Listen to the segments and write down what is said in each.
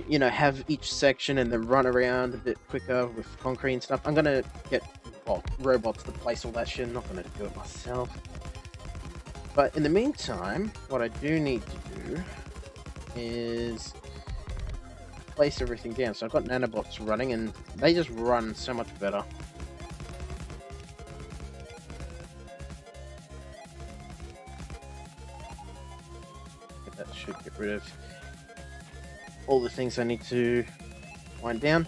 you know, have each section and then run around a bit quicker with concrete and stuff, I'm gonna get robots to place all that shit. I'm not gonna do it myself. But in the meantime, what I do need to do is place everything down. So I've got nanobots running, and they just run so much better. That should get rid of all the things I need to wind down.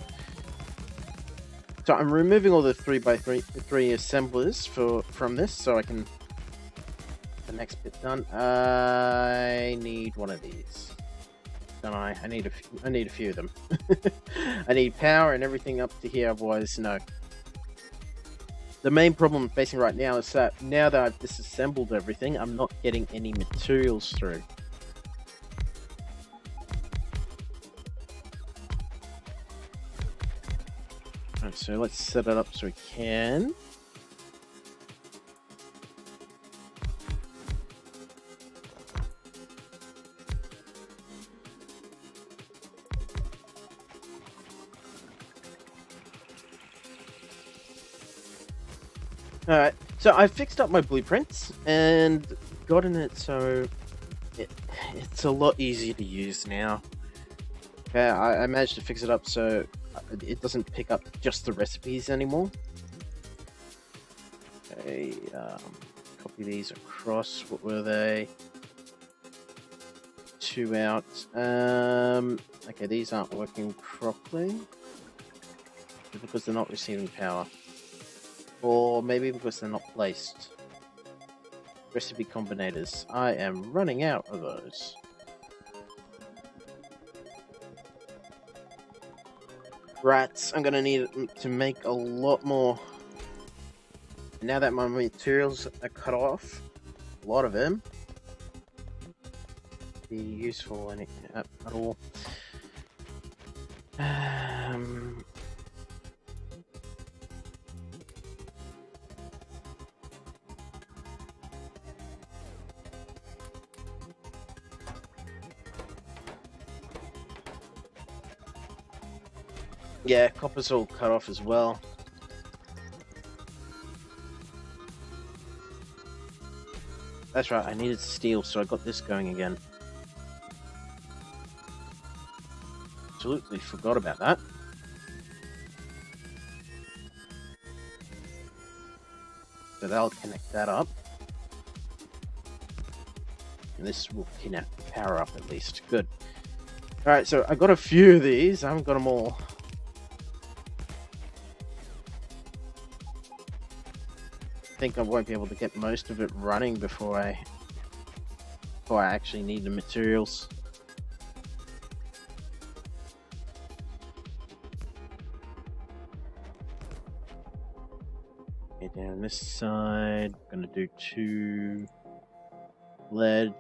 So I'm removing all the 3x3 assemblers from this, so I can get the next bit done. I need one of these, don't I? I need a few of them. I need power and everything up to here, otherwise no. The main problem I'm facing right now is that now that I've disassembled everything, I'm not getting any materials through. Alright, so let's set it up so we can. Alright, so I fixed up my blueprints and gotten it so it's a lot easier to use now. Okay, I managed to fix it up so it doesn't pick up just the recipes anymore. Okay, copy these across. What were they? 2 out. Okay, these aren't working properly because they're not receiving power. Or maybe because they're not placed. Recipe combinators. I am running out of those. Rats. I'm gonna need to make a lot more. Now that my materials are cut off, a lot of them, be useful at all. Yeah, copper's all cut off as well. That's right, I needed steel, so I got this going again. Absolutely forgot about that. So that'll connect that up. And this will connect power up at least. Good. Alright, so I got a few of these. I haven't got them all. I think I won't be able to get most of it running before I actually need the materials. Okay, down this side, I'm gonna do 2 lead.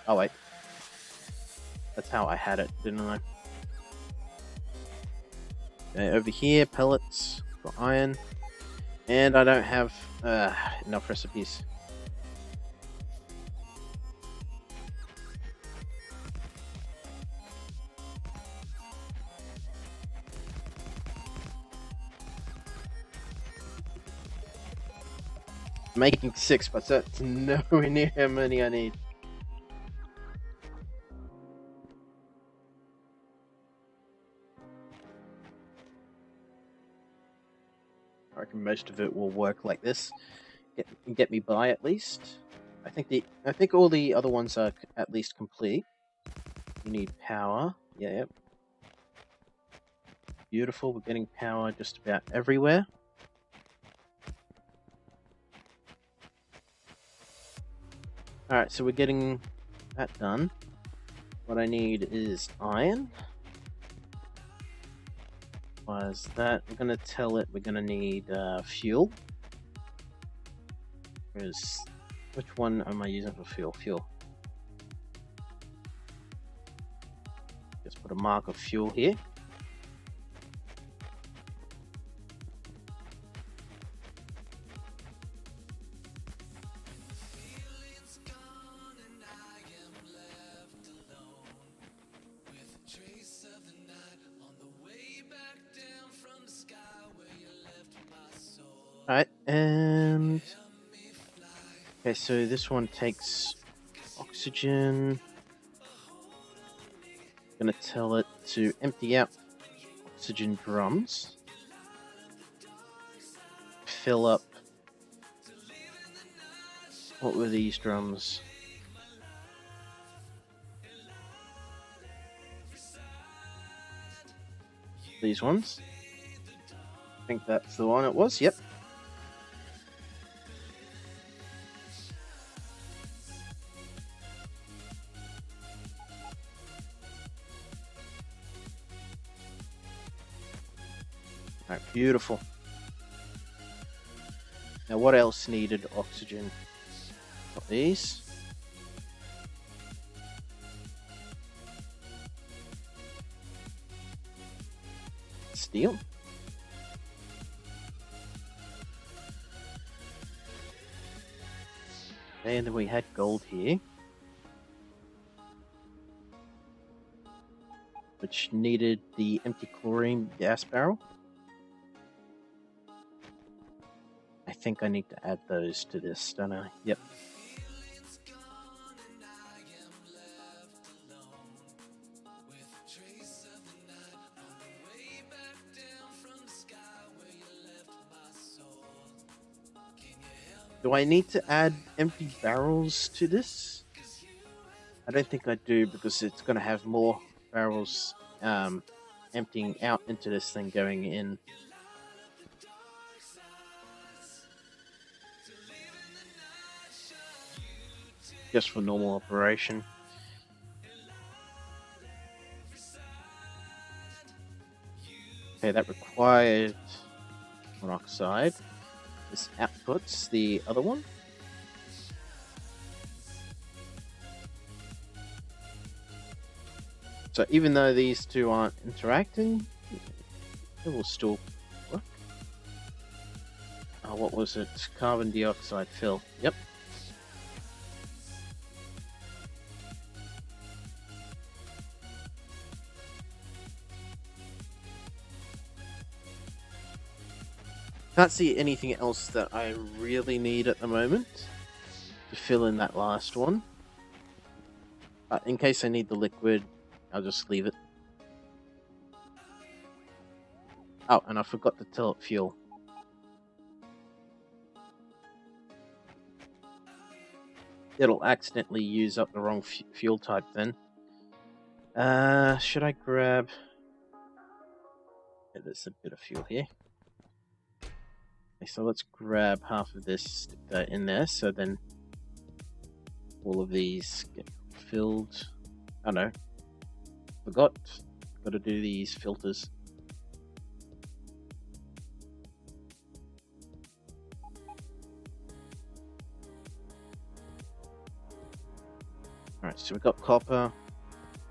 Oh wait, that's how I had it, didn't I? Okay, over here, pellets. For iron, and I don't have enough recipes. Making 6, but that's nowhere near how many I need. I reckon most of it will work like this. Get me by at least. I think all the other ones are at least complete. You need power. Yeah, yep. Beautiful. We're getting power just about everywhere. Alright, so we're getting that done. What I need is iron. Why is that? We're going to tell it we're going to need fuel. Which one am I using for fuel? Fuel. Just put a mark of fuel here. Okay, so this one takes oxygen. I'm gonna tell it to empty out oxygen drums. Fill up. What were these drums? These ones. I think that's the one it was. Yep. Alright, beautiful. Now, what else needed oxygen? Got these. Steel. And then we had gold here, which needed the empty chlorine gas barrel. I think I need to add those to this, don't I? Yep. Do I need to add empty barrels to this? I don't think I do, because it's going to have more barrels emptying out into this thing going in. Just for normal operation. Okay, that required monoxide. This outputs the other one. So even though these two aren't interacting, it will still work. Oh, what was it? Carbon dioxide fill. Yep. Can't see anything else that I really need at the moment to fill in that last one. In case I need the liquid, I'll just leave it. Oh, and I forgot to tell it fuel. It'll accidentally use up the wrong fuel type then. Should I grab... Yeah, there's a bit of fuel here. Okay, so let's grab half of this, stick that in there, so then all of these get filled. Oh no, forgot. Got to do these filters. Alright, so we've got copper,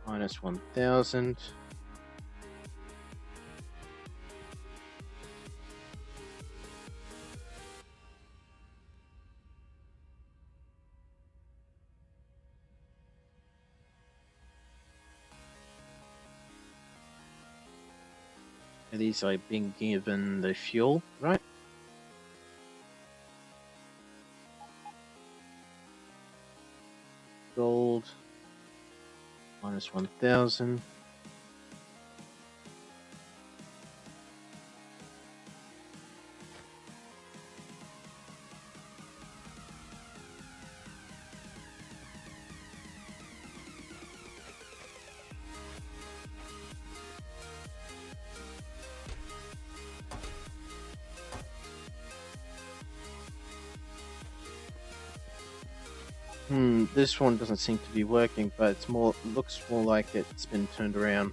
minus 1000. These are being given the fuel, right? Gold, minus 1000. This one doesn't seem to be working, but it's more, looks more like it's been turned around.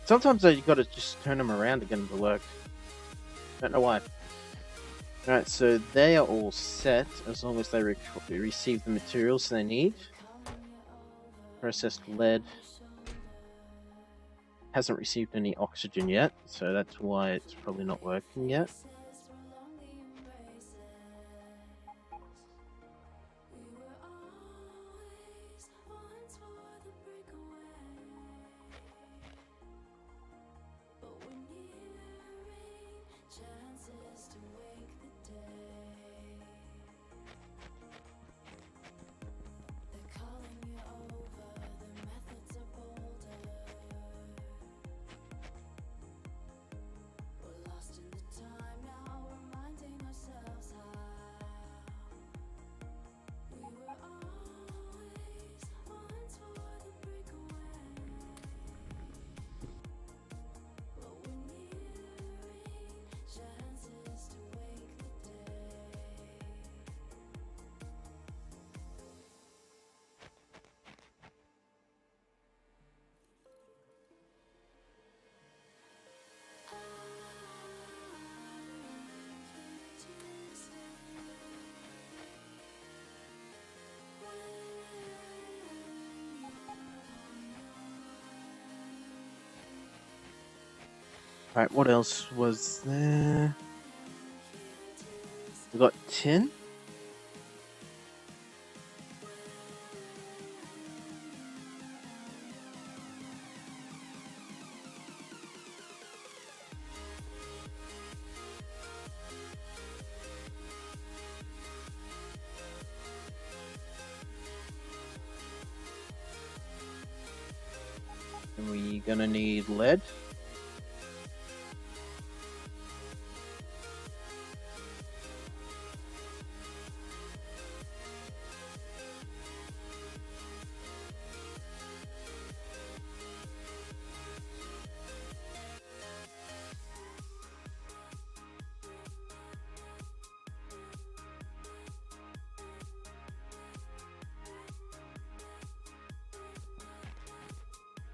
Sometimes you gotta just turn them around to get them to work. Don't know why. Alright, so they are all set as long as they receive the materials they need. Processed lead hasn't received any oxygen yet, so that's why it's probably not working yet. Alright, what else was there? We got tin. And we gonna need lead.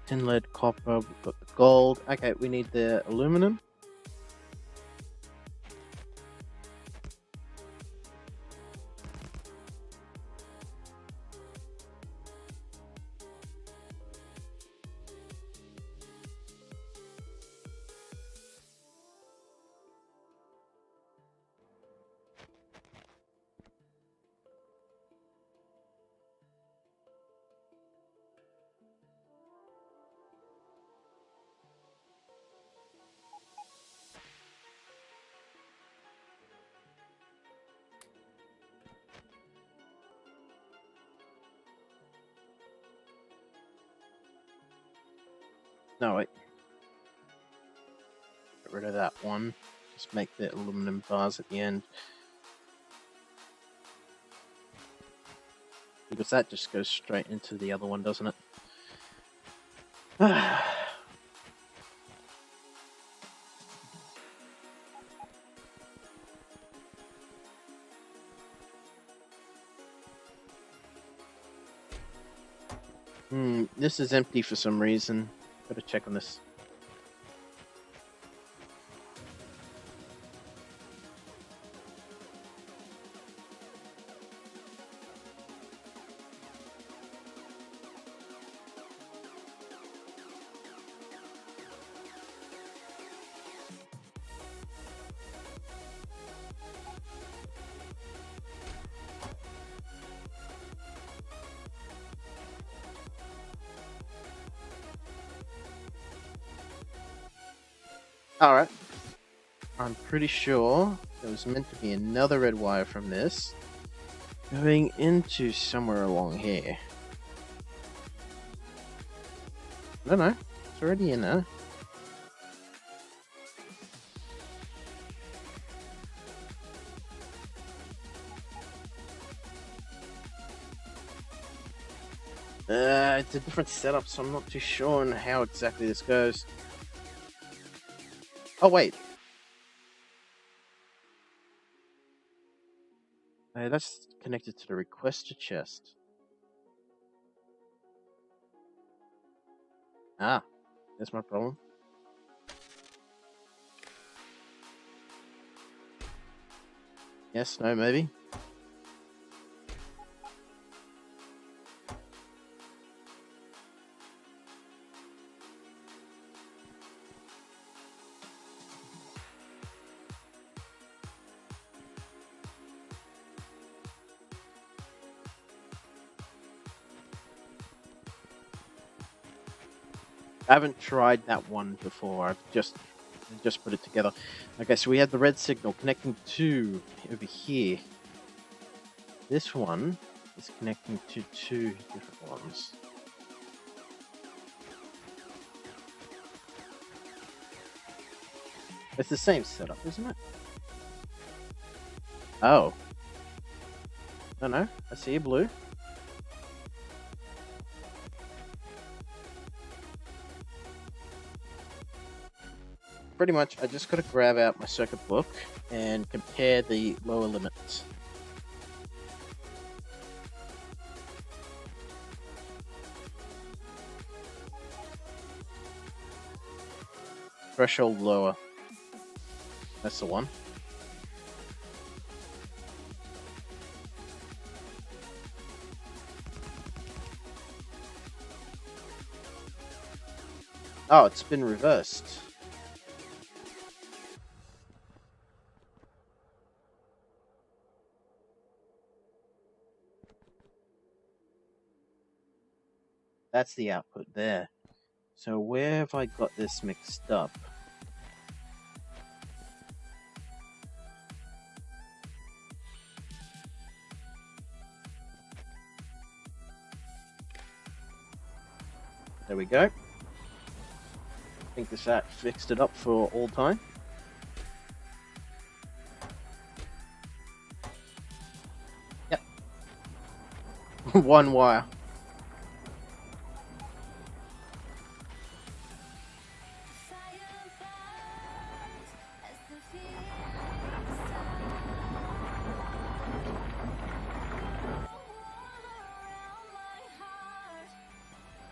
Tin, lead, copper, we've got the gold. Okay, we need the aluminum. No, wait. Get rid of that one. Just make the aluminum bars at the end. Because that just goes straight into the other one, doesn't it? This is empty for some reason. Gotta check on this. Alright. I'm pretty sure there was meant to be another red wire from this going into somewhere along here. I don't know. It's already in there. It's a different setup, so I'm not too sure on how exactly this goes. Oh, wait. That's connected to the requester chest. Ah, that's my problem. Yes, no, maybe. I haven't tried that one before. I've just put it together. Okay, so we have the red signal connecting to over here. This one is connecting to two different ones. It's the same setup, isn't it? Oh. No, I see a blue. Pretty much, I just got to grab out my circuit book and compare the lower limits. Threshold lower. That's the one. Oh, it's been reversed. That's the output there. So where have I got this mixed up? There we go. I think this app fixed it up for all time. Yep. One wire.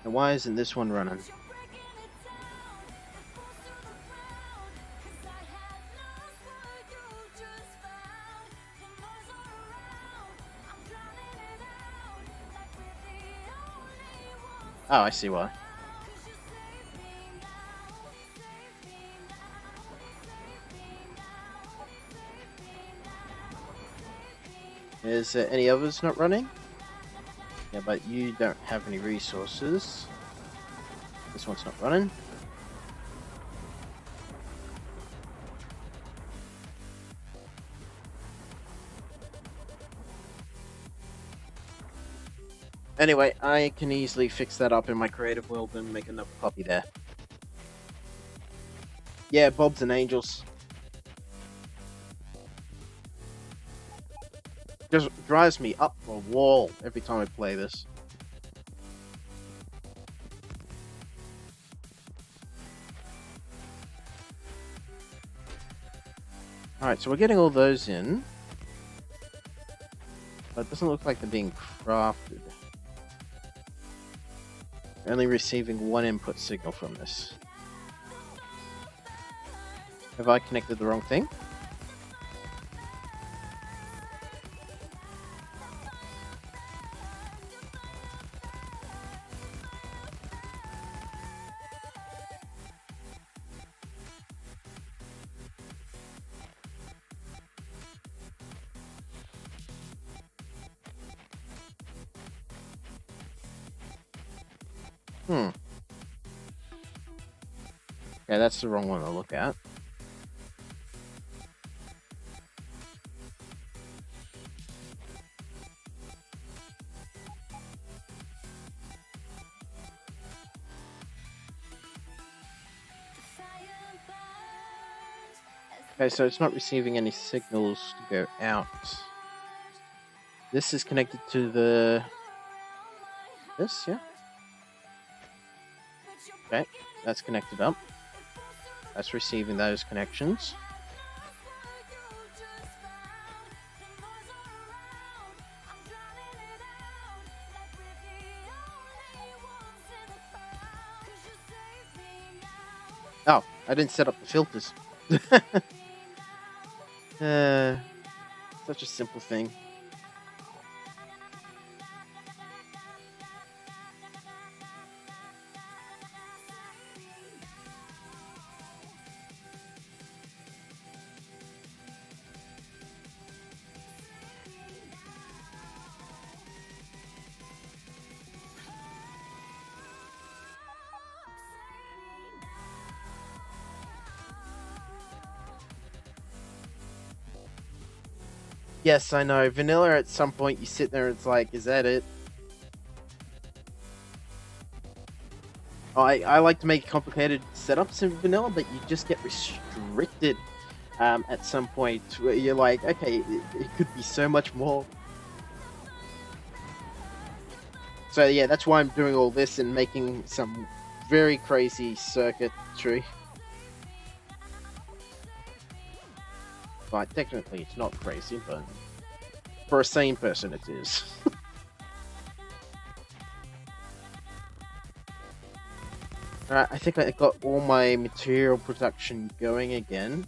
Now why isn't this one running? Oh, I see why. Is there any others not running? Yeah, but you don't have any resources. This one's not running. Anyway, I can easily fix that up in my creative world and make another copy there. Yeah, Bobs and Angels. Just drives me up a wall every time I play this. Alright, so we're getting all those in. But it doesn't look like they're being crafted. Only receiving one input signal from this. Have I connected the wrong thing? Yeah, that's the wrong one to look at. Okay, so it's not receiving any signals to go out. This is connected to the... this, yeah? Okay, that's connected up. That's receiving those connections. Oh, I didn't set up the filters. Such a simple thing. Yes, I know. Vanilla, at some point, you sit there and it's like, is that it? I like to make complicated setups in vanilla, but you just get restricted at some point where you're like, okay, it could be so much more. So yeah, that's why I'm doing all this and making some very crazy circuitry. But technically it's not crazy, but for a sane person it is. Alright, I think I got all my material production going again.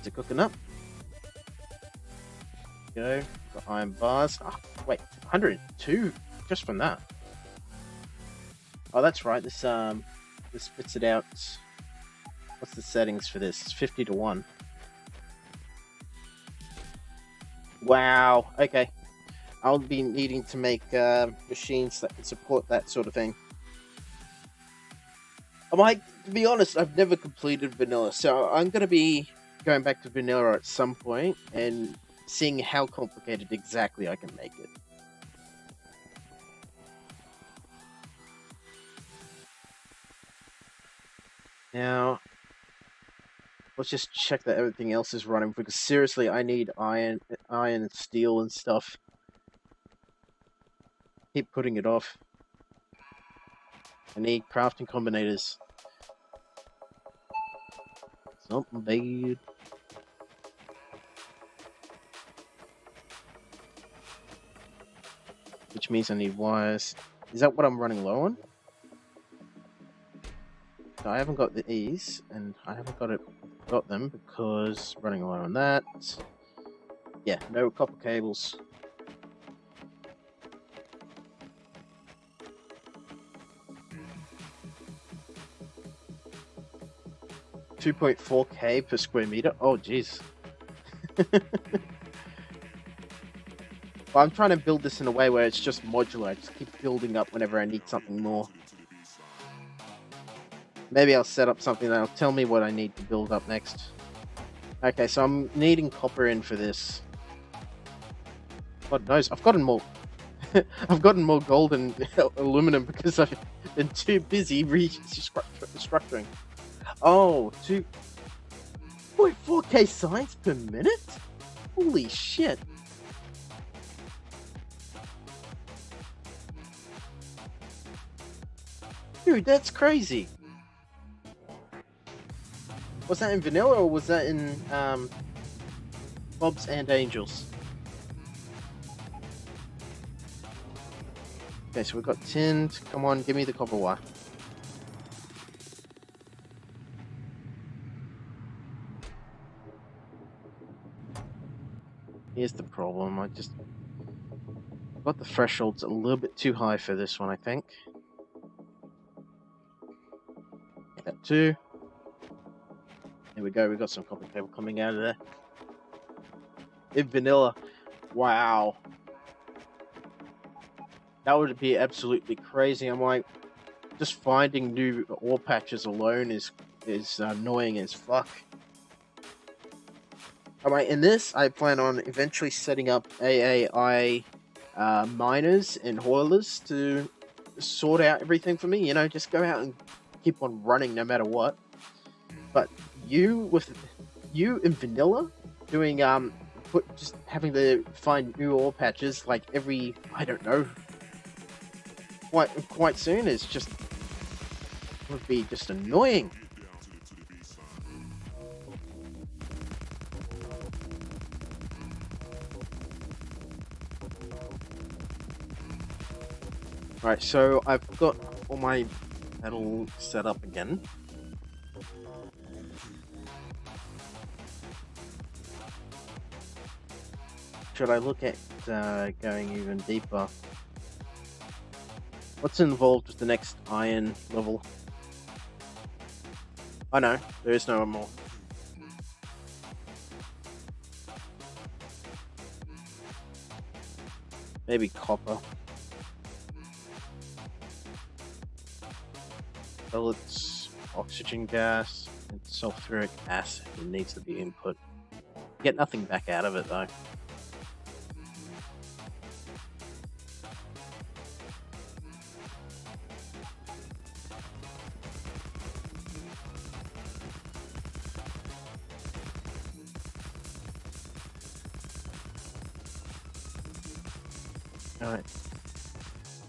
Is it cooking up? Go. Got iron bars. Oh, wait, 102 just from that. Oh, that's right. This spits it out. What's the settings for this? It's 50 to 1. Wow. Okay. I'll be needing to make machines that can support that sort of thing. To be honest, I've never completed vanilla, so I'm going to be going back to vanilla at some point and seeing how complicated exactly I can make it. Now, let's just check that everything else is running, because seriously, I need iron and steel and stuff. Keep putting it off. I need crafting combinators. Something bad. Which means I need wires. Is that what I'm running low on? So I haven't got these, and I haven't got them because running low on that. Yeah, no copper cables. 2.4k per square meter. Oh, jeez. Well, I'm trying to build this in a way where it's just modular. I just keep building up whenever I need something more. Maybe I'll set up something that'll tell me what I need to build up next. Okay, so I'm needing copper in for this. God knows, I've gotten more. I've gotten more gold and aluminum because I've been too busy restructuring. Oh, 2.4k signs per minute? Holy shit. Dude, that's crazy. Was that in vanilla or was that in Bob's and Angels? Okay, so we've got tinned. Come on, give me the copper wire. Here's the problem. I got the thresholds a little bit too high for this one, I think. That too. There we go. We got some copper cable coming out of there. In vanilla. Wow. That would be absolutely crazy. I'm like, just finding new ore patches alone is annoying as fuck. Alright, in this, I plan on eventually setting up AAI miners and haulers to sort out everything for me. You know, just go out and keep on running no matter what. But you in vanilla doing just having to find new ore patches like every, I don't know, quite soon is just would be just annoying. Alright, so I've got all my metal set up again. Should I look at going even deeper? What's involved with the next iron level? Oh no, there is no more. Maybe copper. Pellets, oxygen gas, and sulfuric acid needs to be input. Get nothing back out of it though. Alright.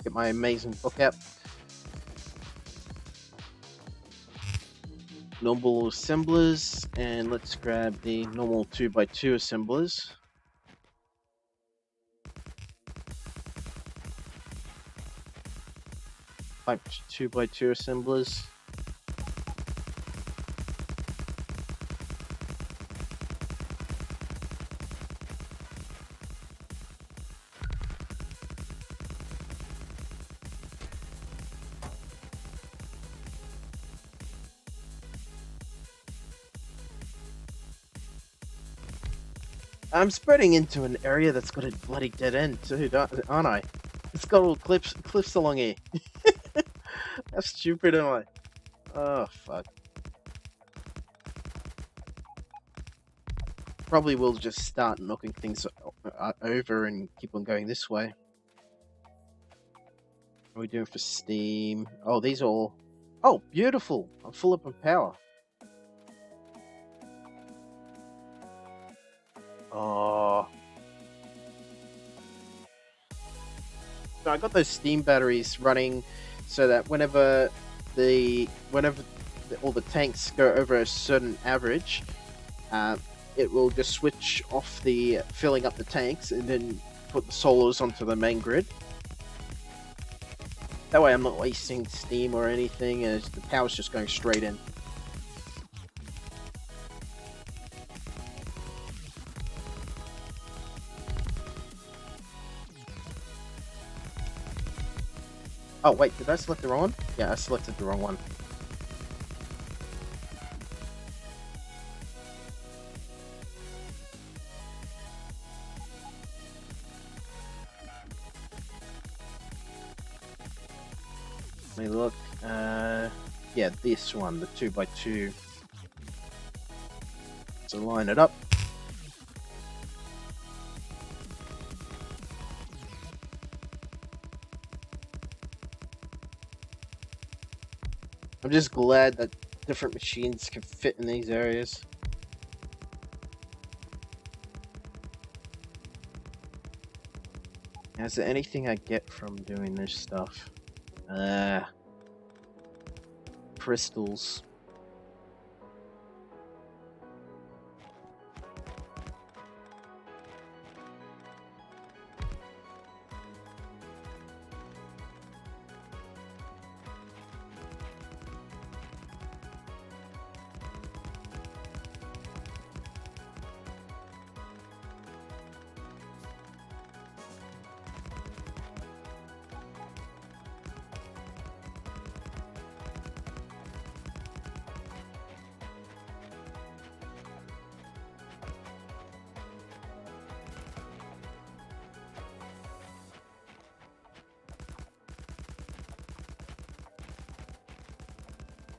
Get my amazing book out. Normal assemblers, and let's grab the normal 2x2 assemblers. Type 2x2 assemblers. I'm spreading into an area that's got a bloody dead end too, aren't I? It's got all cliffs along here. How stupid am I? Oh, fuck. Probably will just start knocking things over and keep on going this way. What are we doing for steam? Oh, these are all... Oh, beautiful! I'm full up on power. Oh. So I got those steam batteries running so that all the tanks go over a certain average, uh, it will just switch off the filling up the tanks and then put the solars onto the main grid. That way I'm not wasting steam or anything, and the power's just going straight in. Oh wait, did I select the wrong one? Yeah, I selected the wrong one. Let me look. Yeah, this one, the 2x2. So line it up. I'm just glad that different machines can fit in these areas. Is there anything I get from doing this stuff? Crystals.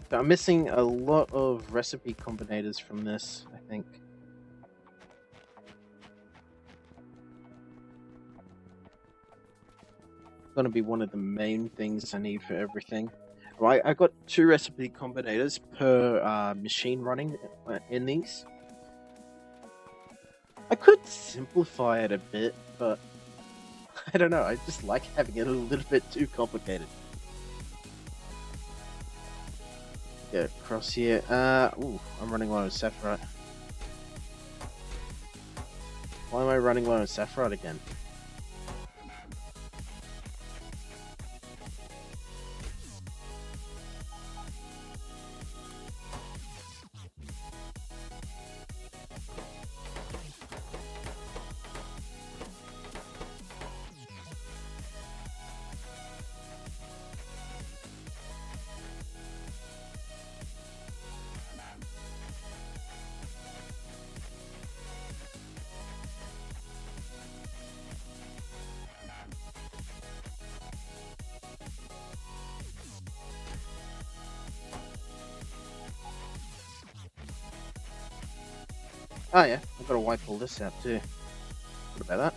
So I'm missing a lot of recipe combinators from this, I think. It's gonna be one of the main things I need for everything. Right, I got 2 recipe combinators per machine running in these. I could simplify it a bit, but I don't know, I just like having it a little bit too complicated. Get across here. Ooh, I'm running low on Sephiroth. Why am I running low on Sephiroth again? Oh yeah, I've got to wipe all this out too. What about that?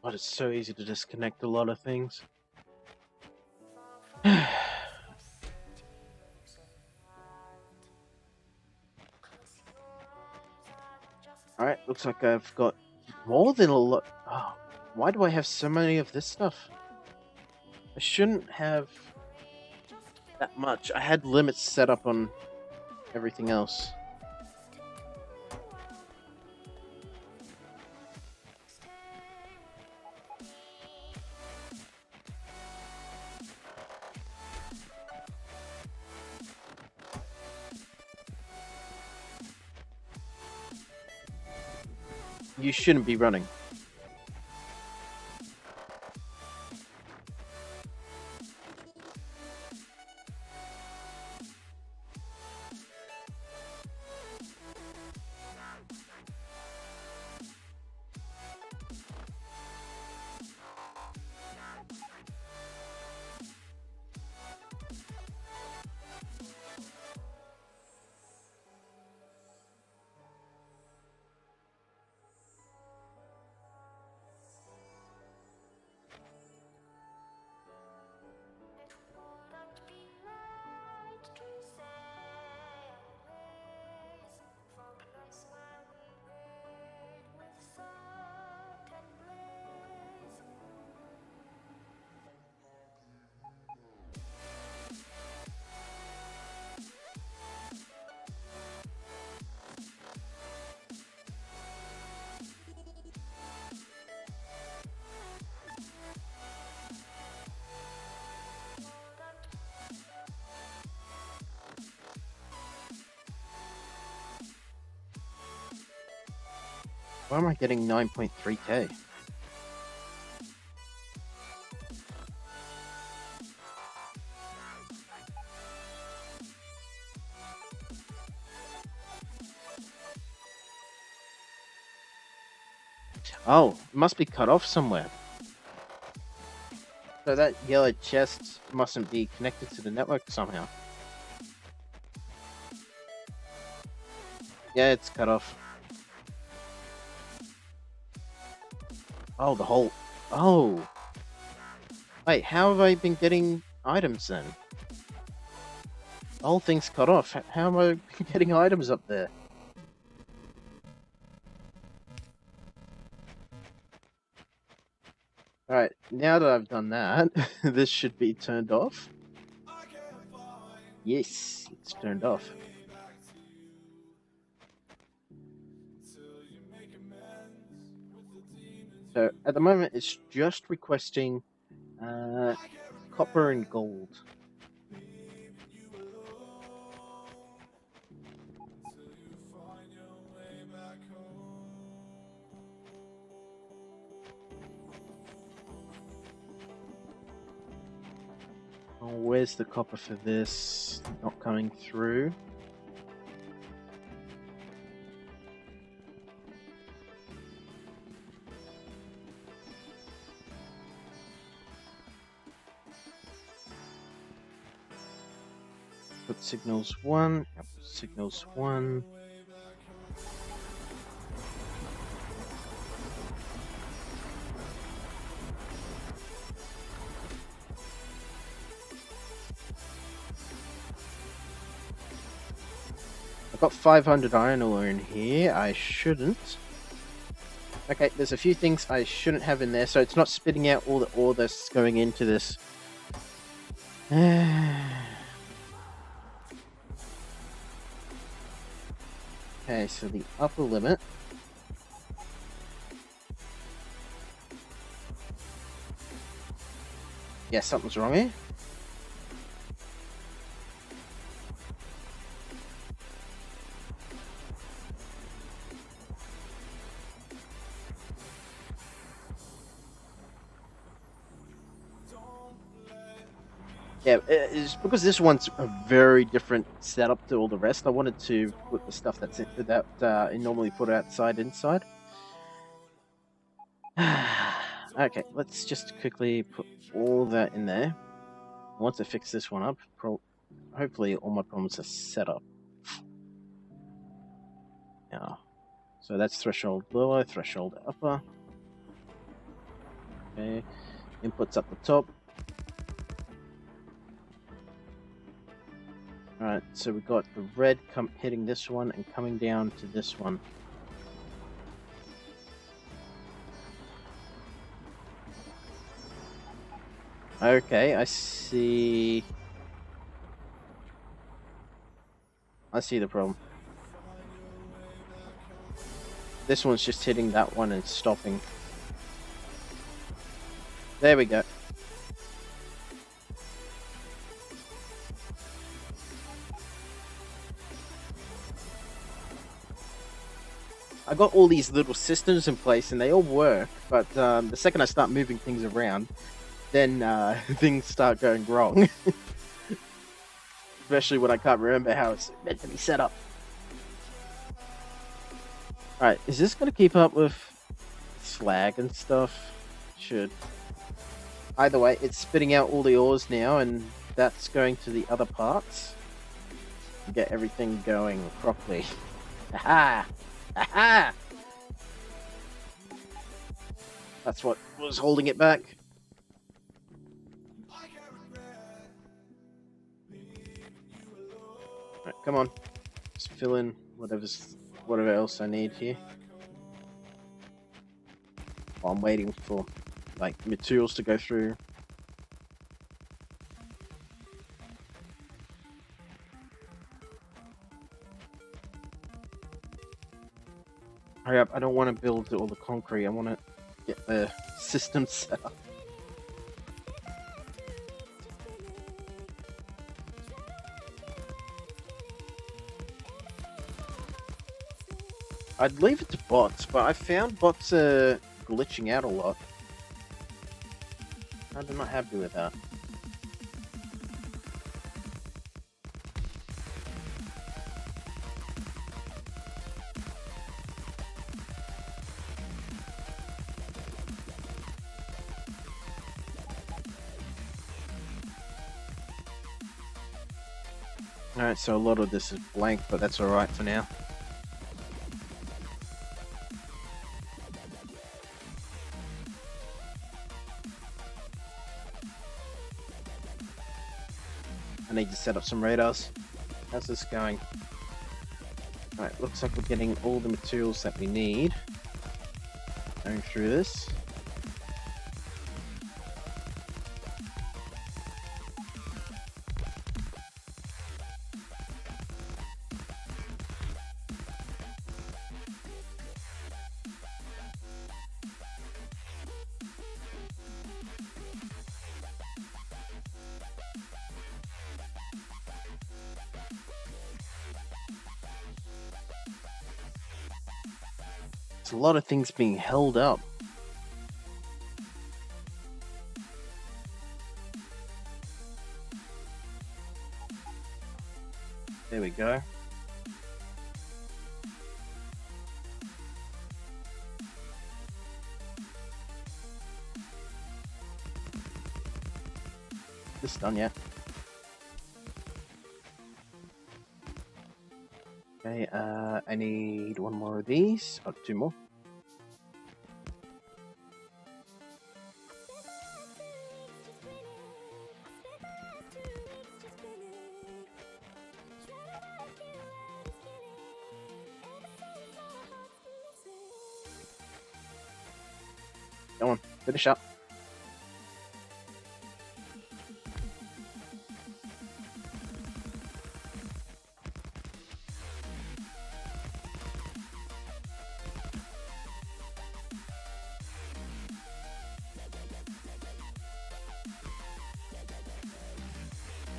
God, it's so easy to disconnect a lot of things. Alright, looks like I've got more than a lot. Oh, why do I have so many of this stuff? I shouldn't have that much. I had limits set up on everything else. You shouldn't be running. Why am I getting 9.3k? Oh, it must be cut off somewhere. So that yellow chest mustn't be connected to the network somehow. Yeah, it's cut off. Oh, the whole... Oh! Wait, how have I been getting items then? The whole thing's cut off. How am I getting items up there? Alright, now that I've done that, this should be turned off. Yes, it's turned off. So, at the moment, it's just requesting copper and gold. Oh, where's the copper for this? Not coming through. Put signals 1, signals 1. I've got 500 iron ore in here. I shouldn't. Okay, there's a few things I shouldn't have in there, so it's not spitting out all the ore that's going into this. Okay, so the upper limit. Yeah, something's wrong here. Yeah, it's because this one's a very different setup to all the rest. I wanted to put the stuff that's in, that I normally put outside inside. Okay, let's just quickly put all that in there. Once I fix this one up, hopefully all my problems are set up. Yeah. So that's threshold lower, threshold upper. Okay, inputs up the top. Alright, so we got the red hitting this one and coming down to this one. Okay, I see the problem. This one's just hitting that one and stopping. There we go. I got all these little systems in place and they all work, but the second I start moving things around, then things start going wrong. Especially when I can't remember how it's meant to be set up. Alright, is this going to keep up with slag and stuff? Should. Either way, it's spitting out all the ores now, and that's going to the other parts. Get everything going properly. Aha! Aha! That's what was holding it back. Right, come on. Just fill in whatever else I need here. While I'm waiting for like materials to go through. Hurry up, I don't want to build all the concrete, I want to get the system set up. I'd leave it to bots, but I found bots are glitching out a lot. I'm not happy with that. Alright, so a lot of this is blank, but that's alright for now. I need to set up some radars. How's this going? Alright, looks like we're getting all the materials that we need. Going through this. There's a lot of things being held up. There we go. This done yet? Okay, I need one more of these. Oh, two more. Come on, finish up.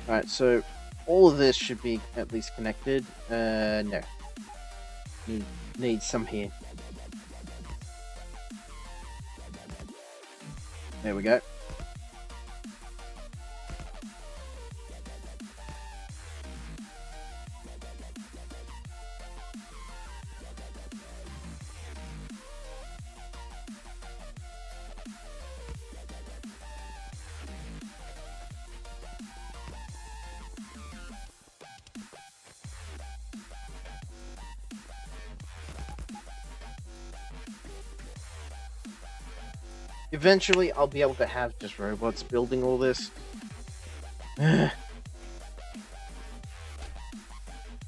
Alright, so all of this should be at least connected. No. Need some here. There we go. Eventually, I'll be able to have just robots building all this.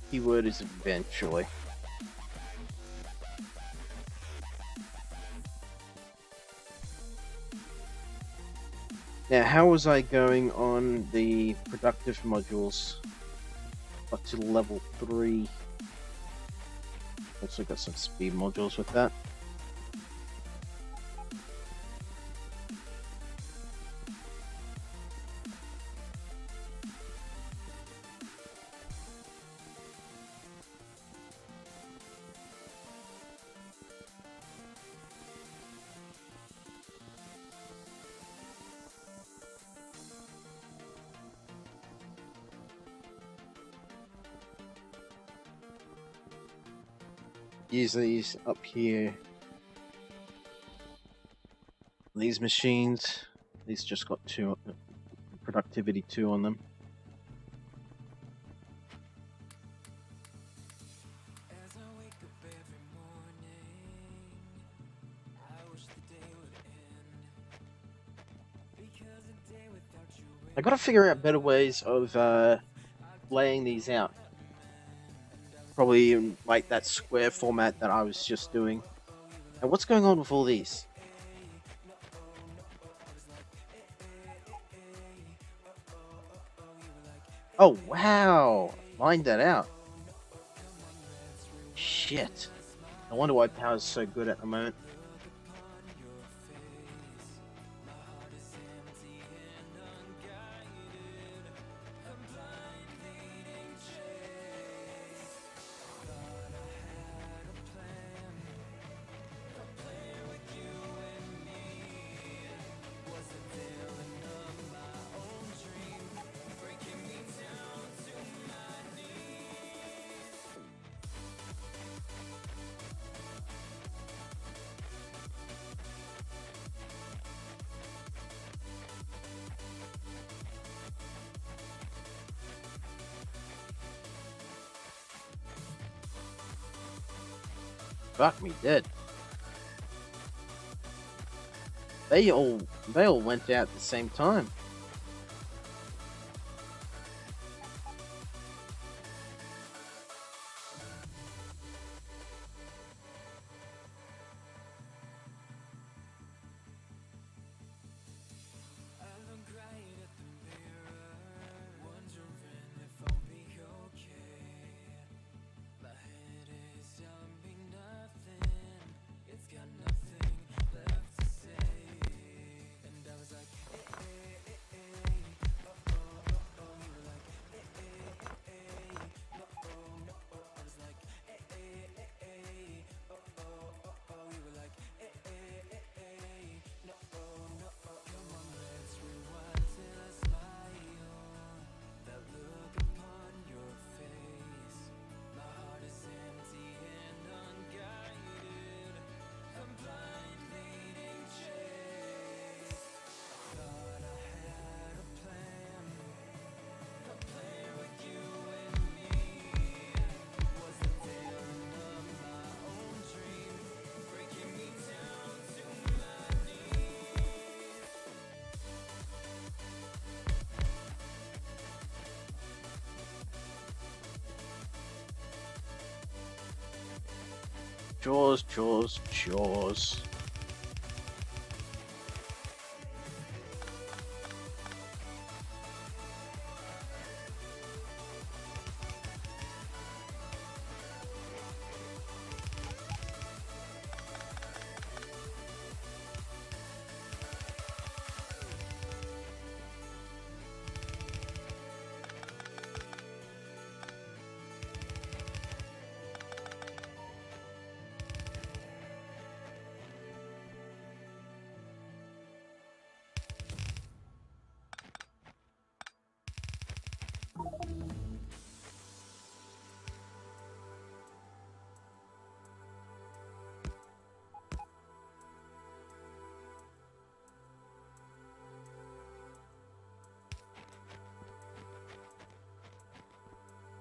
Keyword is eventually. Now, how was I going on the productive modules? Up to level 3. Also got some speed modules with that. Use these up here. These machines, these just got 2 productivity 2 on them. I gotta figure out better ways of laying these out. Probably in like that square format that I was just doing. And what's going on with all these? Oh wow! Lined that out. Shit. I wonder why power's so good at the moment. Fuck me dead. They all went out at the same time. Jaws, Jaws, Jaws.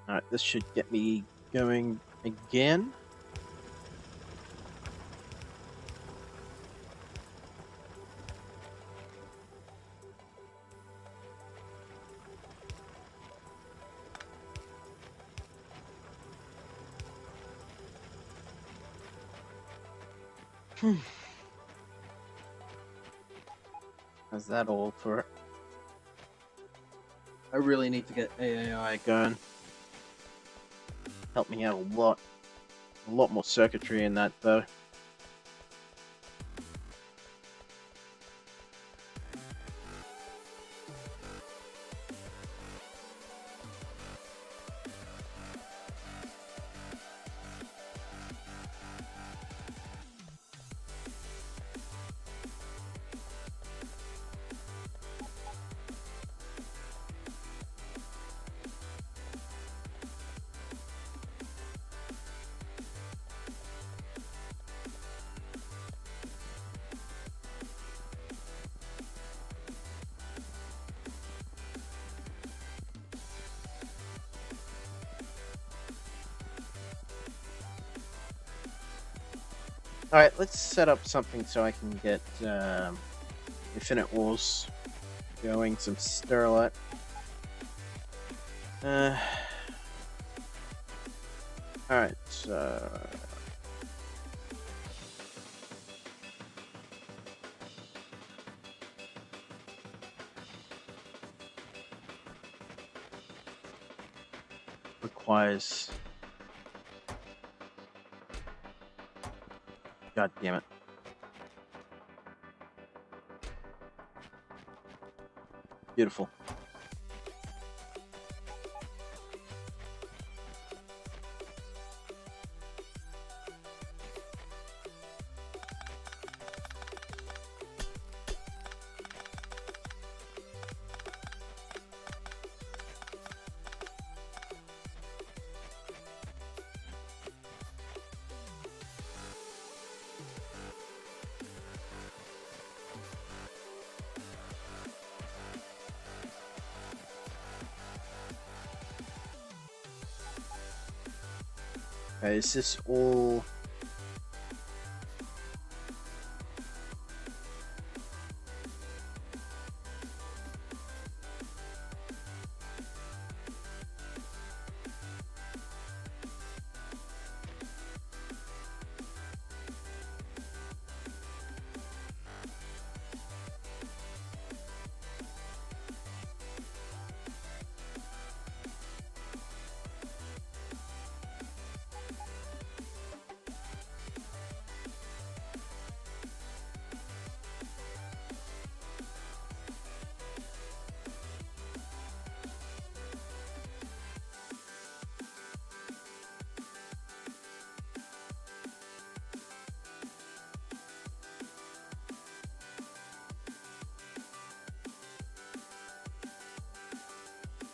Alright, this should get me going again. Is that all for it? I really need to get AAI going. Help me out a lot. A lot more circuitry in that though. Alright, let's set up something so I can get Infinite Wars going, some Sterilite. Alright, so... requires... God damn it. Beautiful. Okay, is this all...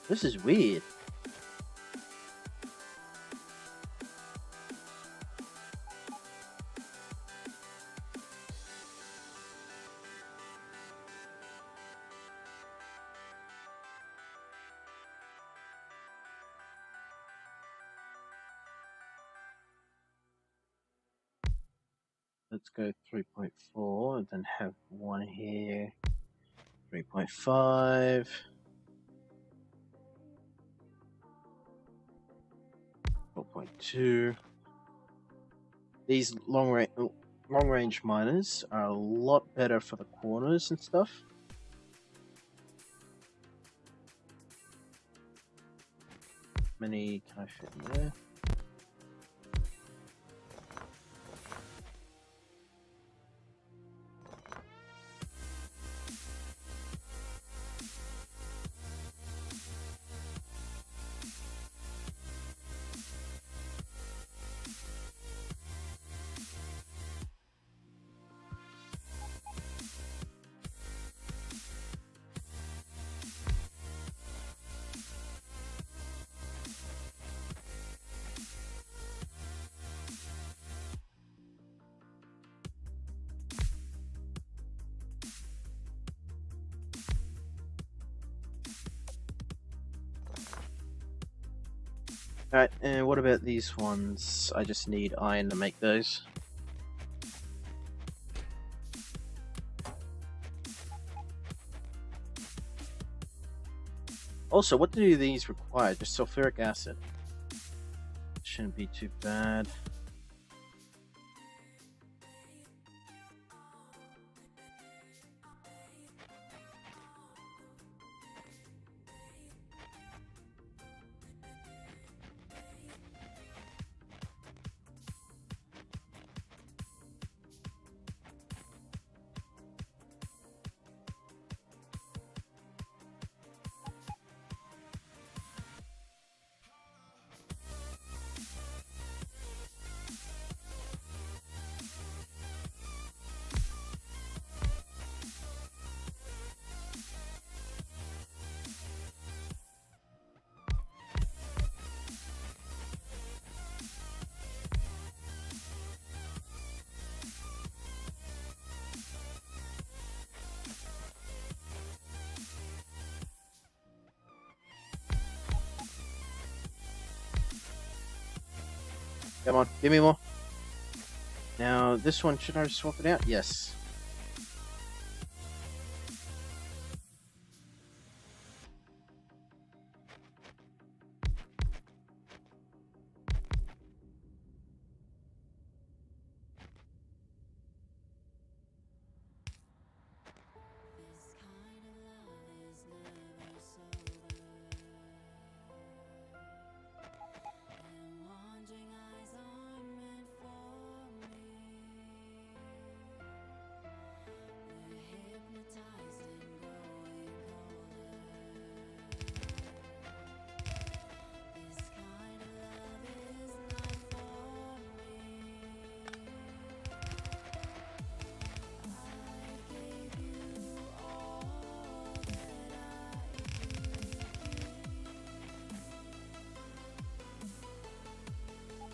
This is weird. Let's go 3.4 and then have one here. 3.5. 4.2. These long range miners are a lot better for the corners and stuff. How many can I fit in there? Alright, and what about these ones? I just need iron to make those. Also, what do these require? Just sulfuric acid. Shouldn't be too bad. Come on, give me more. Now, this one, should I swap it out? Yes.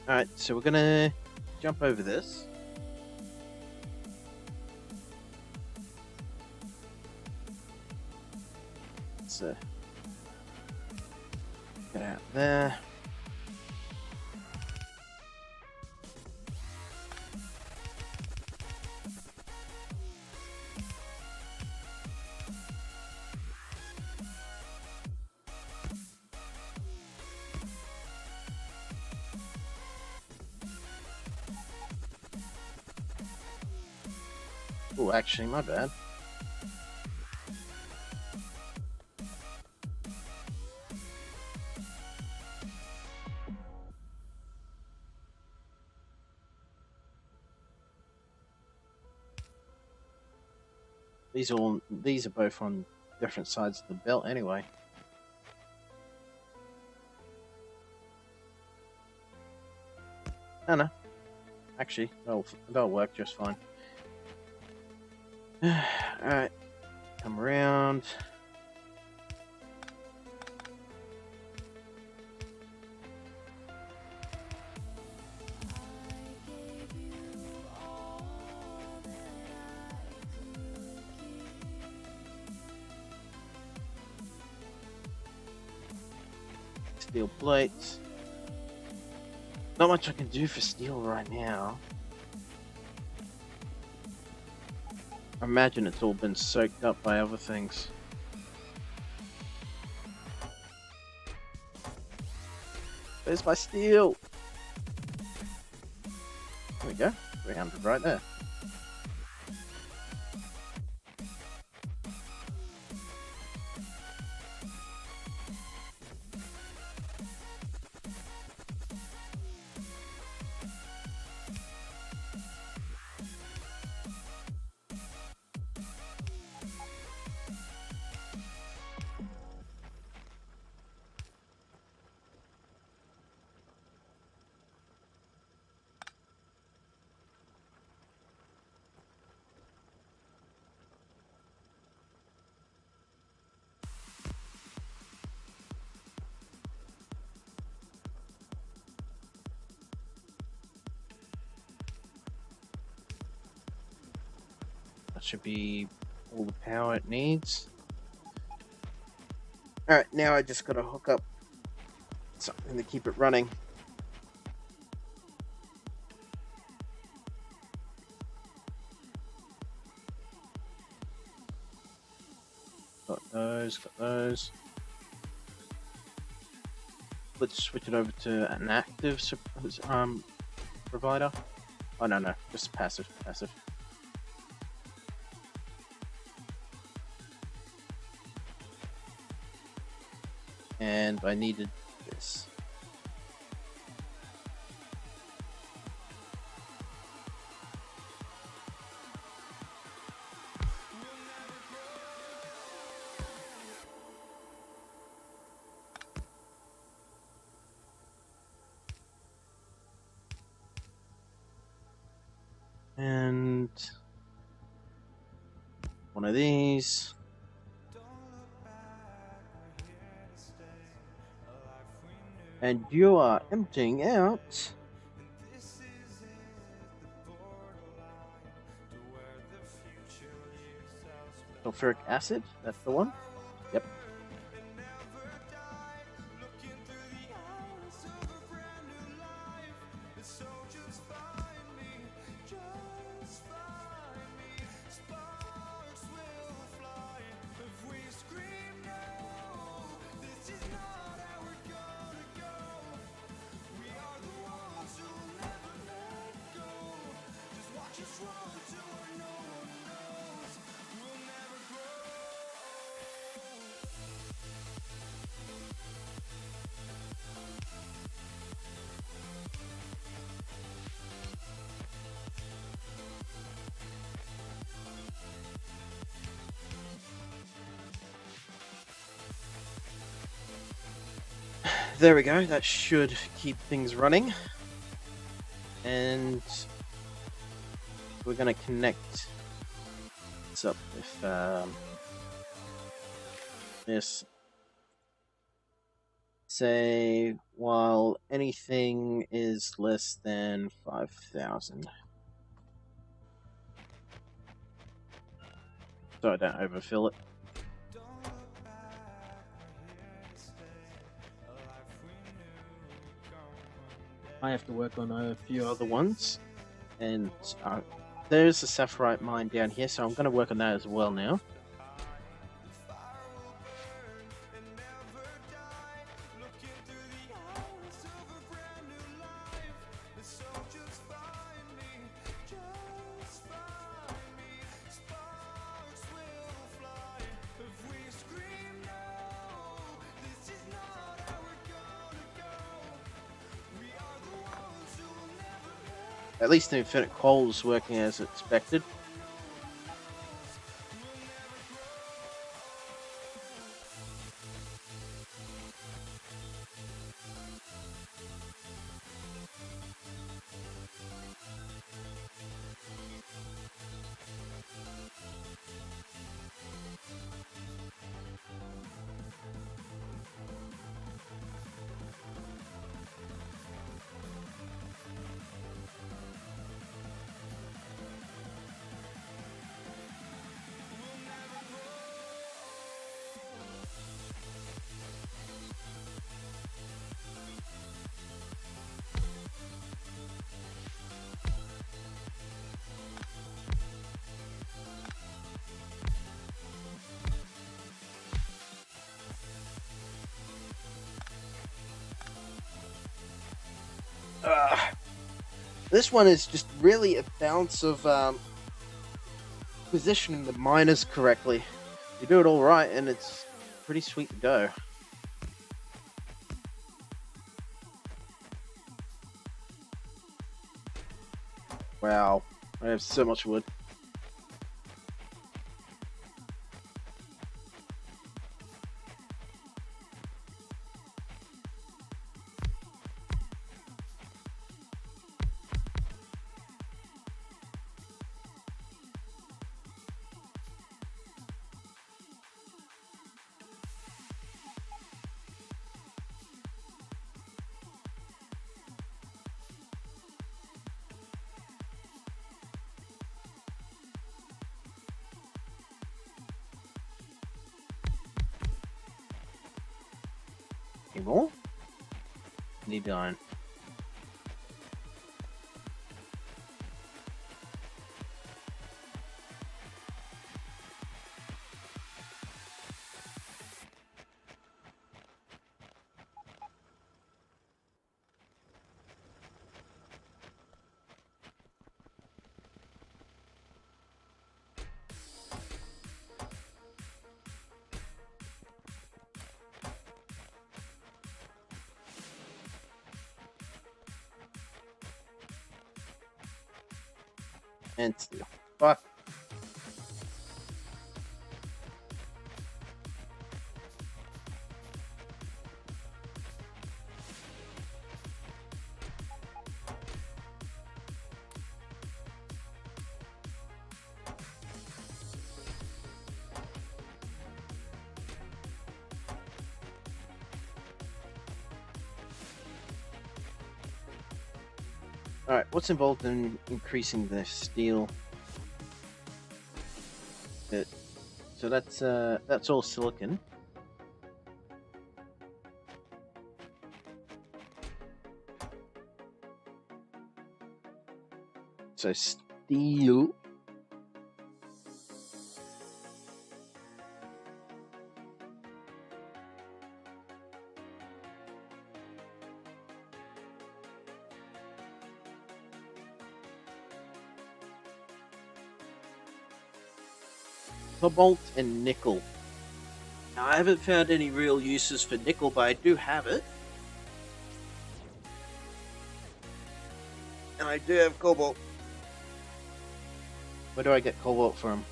Alright, so we're gonna jump over this. Let's get out there. Oh, actually, my bad. These are both on different sides of the belt anyway. Oh no. Actually, that'll work just fine. Alright. Come around. Steel plates. Not much I can do for steel right now. I imagine it's all been soaked up by other things. Where's my steel? There we go. 300 right there. That should be all the power it needs. Alright, now I just gotta hook up something to keep it running. Got those. Let's switch it over to an active provider. Oh no, just passive. And I needed this. And one of these. And you are emptying out sulfuric acid. That's the one. Yep. there we go. That should keep things running. And we're going to connect this up with this. Say, while anything is less than 5,000. So I don't overfill it. I have to work on a few other ones. And there's a sapphirite mine down here, so I'm going to work on that as well now. At least the infinite coal is working as expected. This one is just really a balance of positioning the miners correctly. You do it all right, and it's pretty sweet to go. Wow, I have so much wood. Any more? Need iron. And steel. Fuck. Alright, what's involved in increasing the steel? So that's all silicon. So steel. Cobalt and nickel. Now, I haven't found any real uses for nickel, but I do have it. And I do have cobalt. Where do I get cobalt from?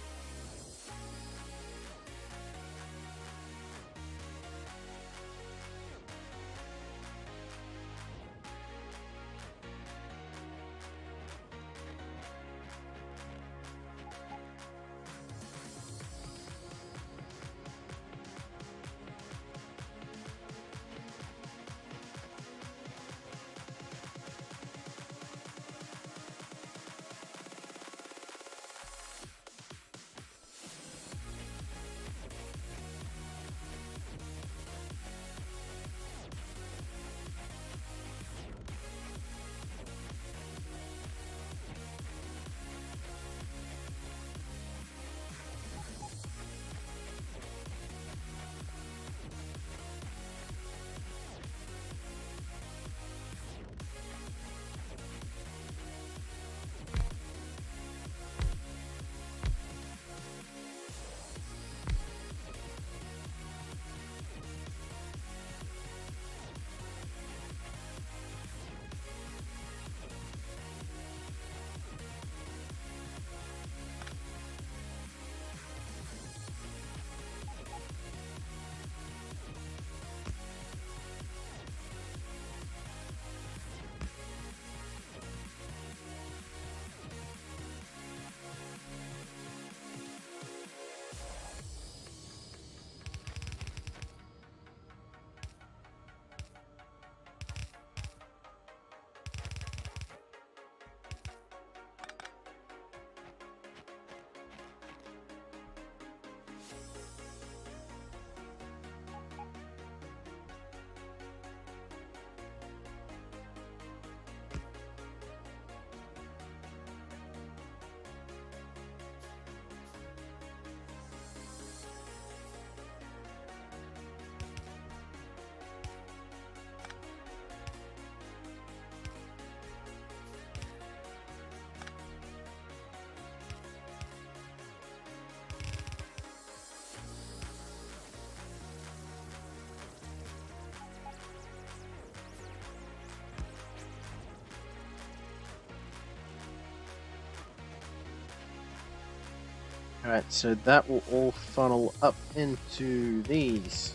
Alright, so that will all funnel up into these.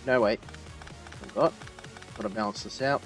No, wait. Forgot. Gotta balance this out.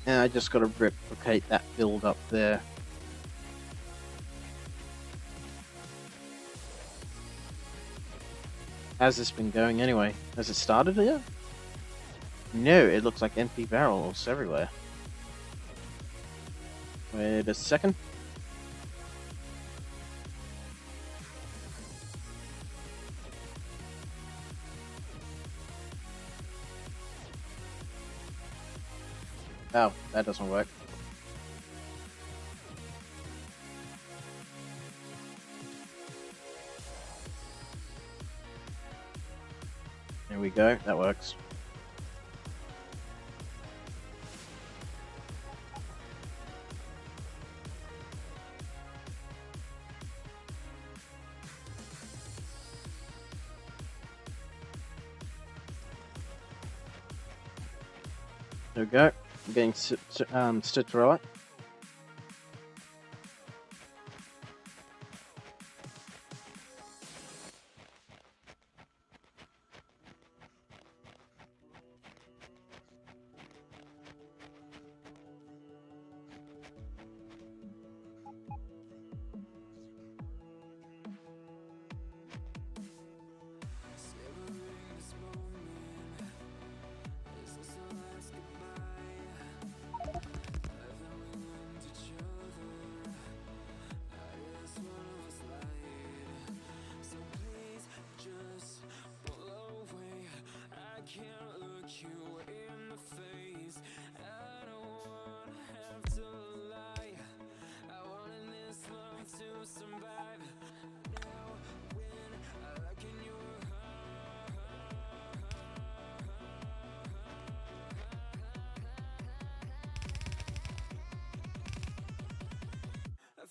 And I just gotta replicate that build up there. How's this been going anyway? Has it started yet? No, it looks like empty barrels everywhere. Wait a second. Oh, that doesn't work. There we go, that works. There we go. I'm getting stood to right.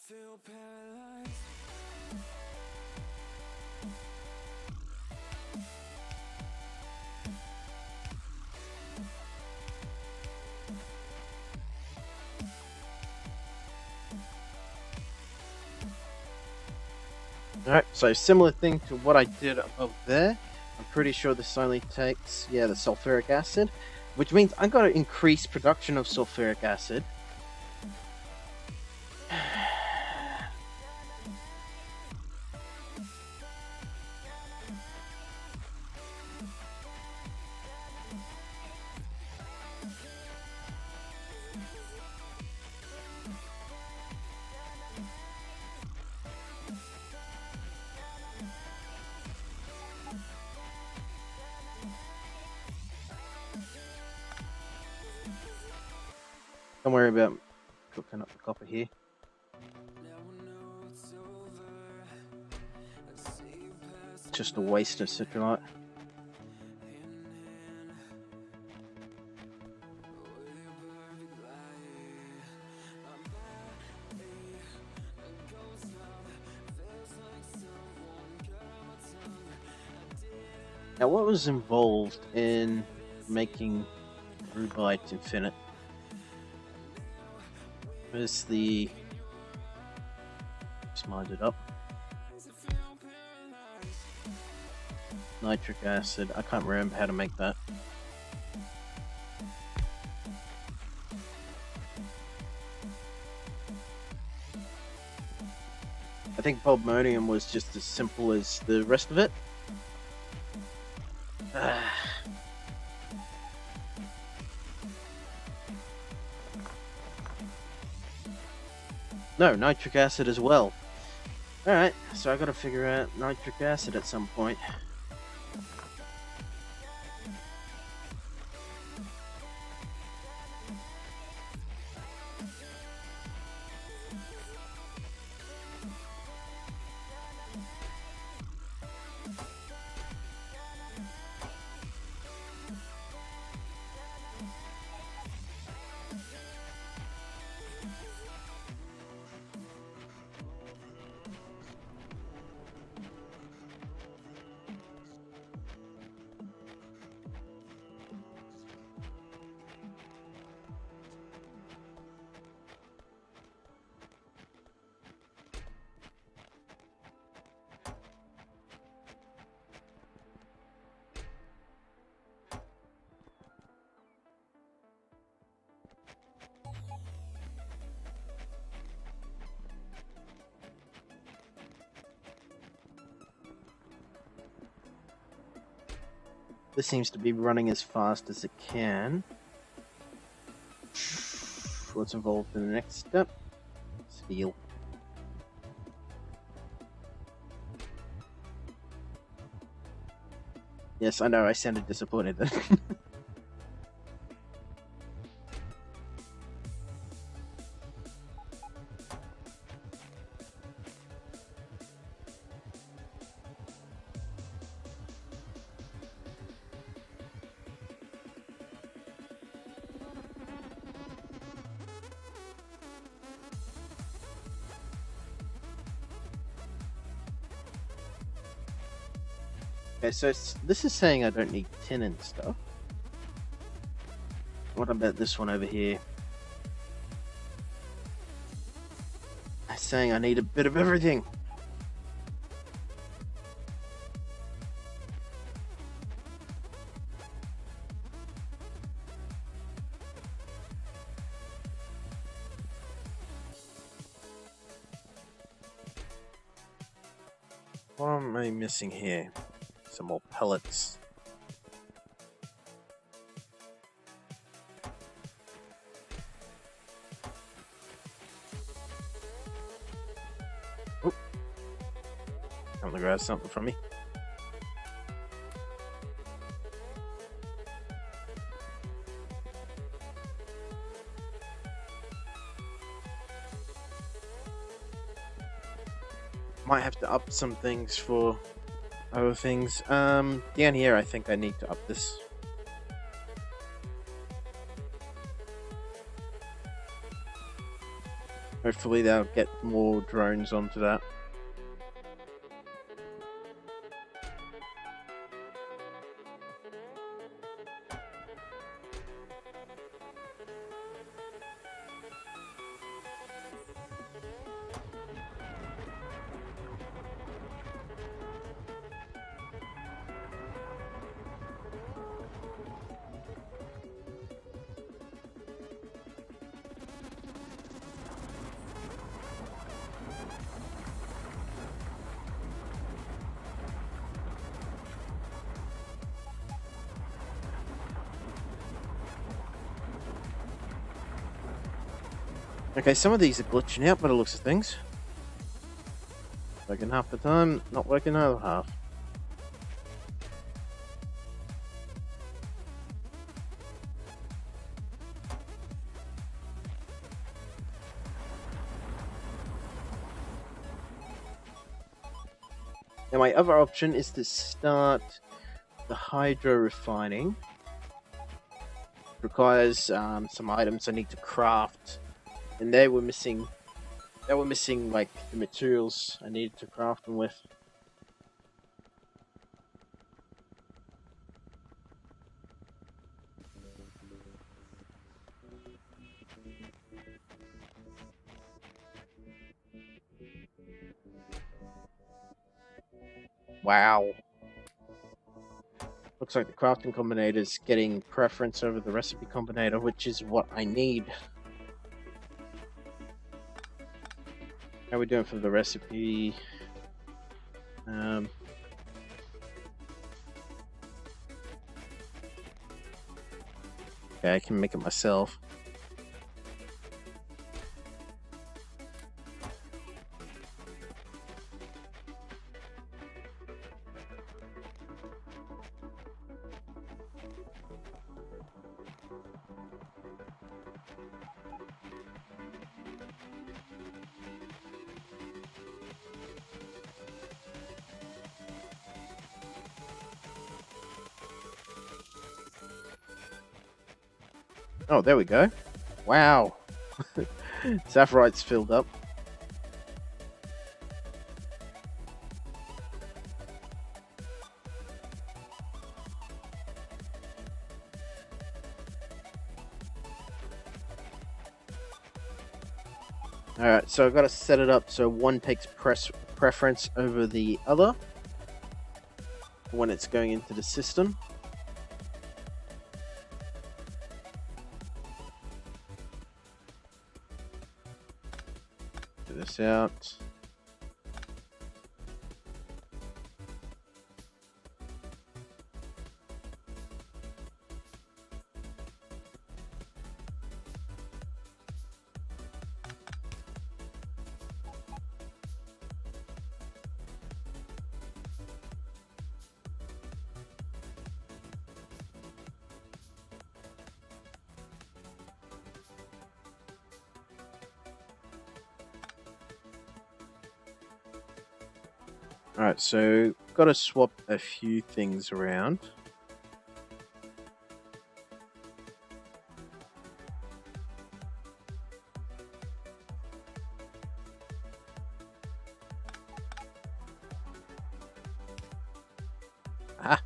Feel paralyzed. Alright, so similar thing to what I did above there. I'm pretty sure this only takes, yeah, the sulfuric acid, which means I've got to increase production of sulfuric acid. Don't worry about cooking up the copper here. Just a waste of citrulite. Now, what was involved in making Rubite Infinite? Where's the... Just mind it up. Nitric acid. I can't remember how to make that. I think Pulmonium was just as simple as the rest of it. No, nitric acid as well. Alright, so I gotta figure out nitric acid at some point. This seems to be running as fast as it can. What's involved in the next step? Steel. Yes, I know, I sounded disappointed then. Okay, so this is saying I don't need tin and stuff. What about this one over here? It's saying I need a bit of everything. What am I missing here? Some more pellets. Oh, I'm gonna grab something from me. Might have to up some things for other things. Down here, I think I need to up this. Hopefully they'll get more drones onto that. Okay, some of these are glitching out by the looks of things. Working half the time, not working the other half. Now my other option is to start the hydro refining. Requires some items I need to craft. And they were missing like the materials I needed to craft them with. Wow. Looks like the crafting combinator is getting preference over the recipe combinator, which is what I need. How are we doing for the recipe? Okay, I can make it myself. Oh, there we go. Wow. Saphirite's filled up. Alright, so I've got to set it up so one takes preference over the other when it's going into the system. Get this out. Alright, so got to swap a few things around. Ah.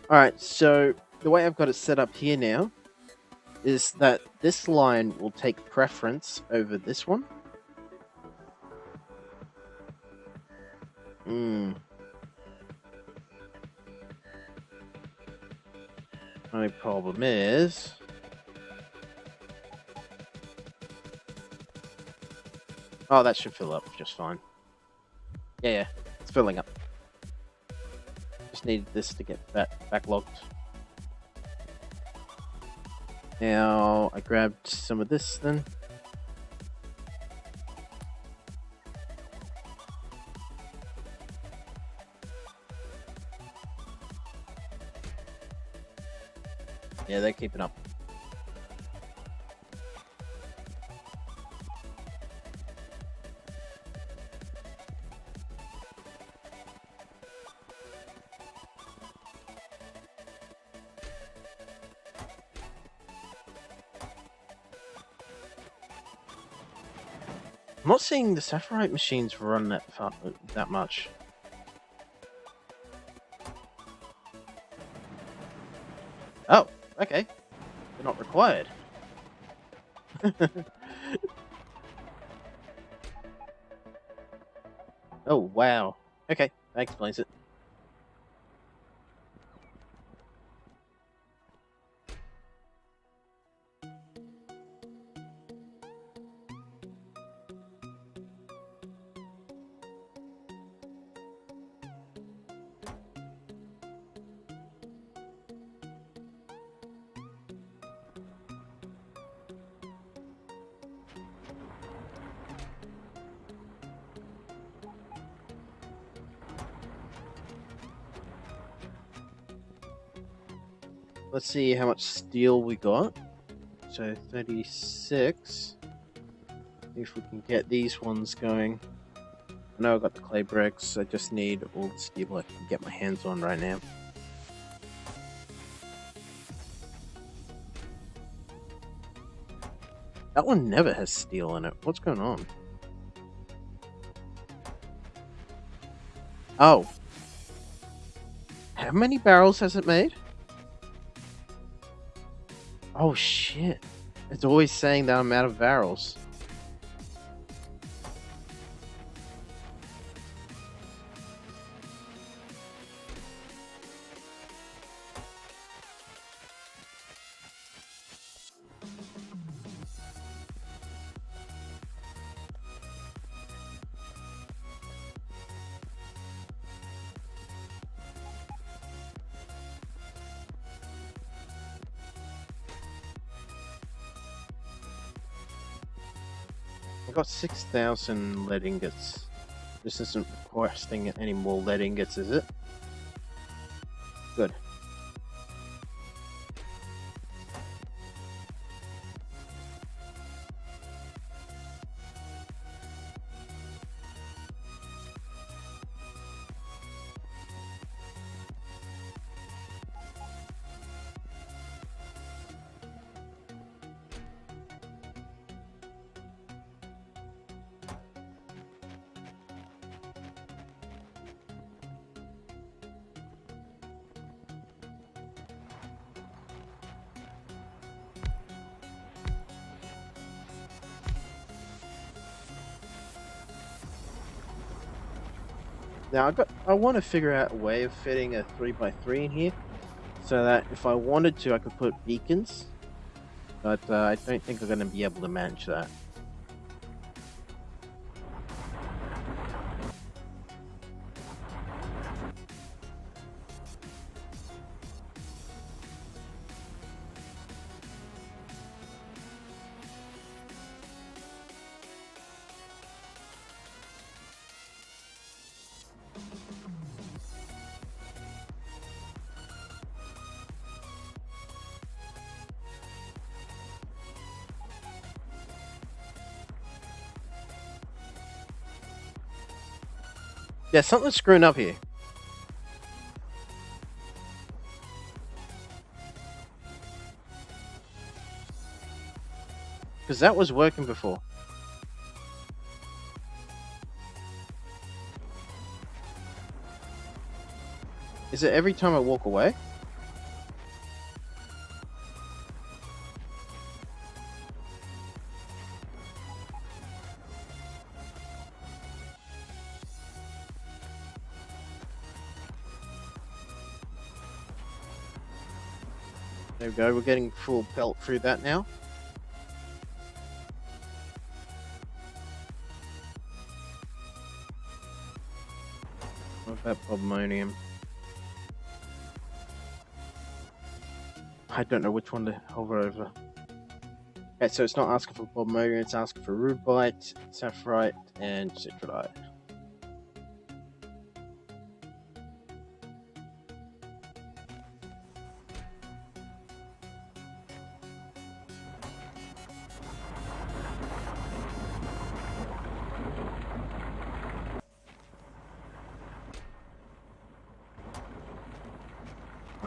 Alright, so the way I've got it set up here now is that this line will take preference over this one. Only problem is... Oh, that should fill up just fine. Yeah, it's filling up. Just needed this to get backlogged. Now, I grabbed some of this then. Yeah, they're keeping up. I'm not seeing the Sapphirite machines run that much. Oh, okay. They're not required. Oh, wow. Okay, that explains it. Let's see how much steel we got. So 36. If we can get these ones going. I know I got the clay bricks. I just need all the steel I can get my hands on right now. That one never has steel in it. What's going on? Oh. How many barrels has it made? Oh shit. It's always saying that I'm out of barrels. I got 6,000 lead ingots. This isn't requesting any more lead ingots, is it? Good. Now I want to figure out a way of fitting a 3x3 in here. so that if I wanted to, I could put beacons, but I don't think I'm going to be able to manage that. Yeah, something's screwing up here. Because that was working before. Is it every time I walk away? There we go, we're getting full pelt through that now. What about Bobmonium? I don't know which one to hover over. Okay, so it's not asking for Bobmonium, it's asking for Rubite, Sapphirite, and Citrodite.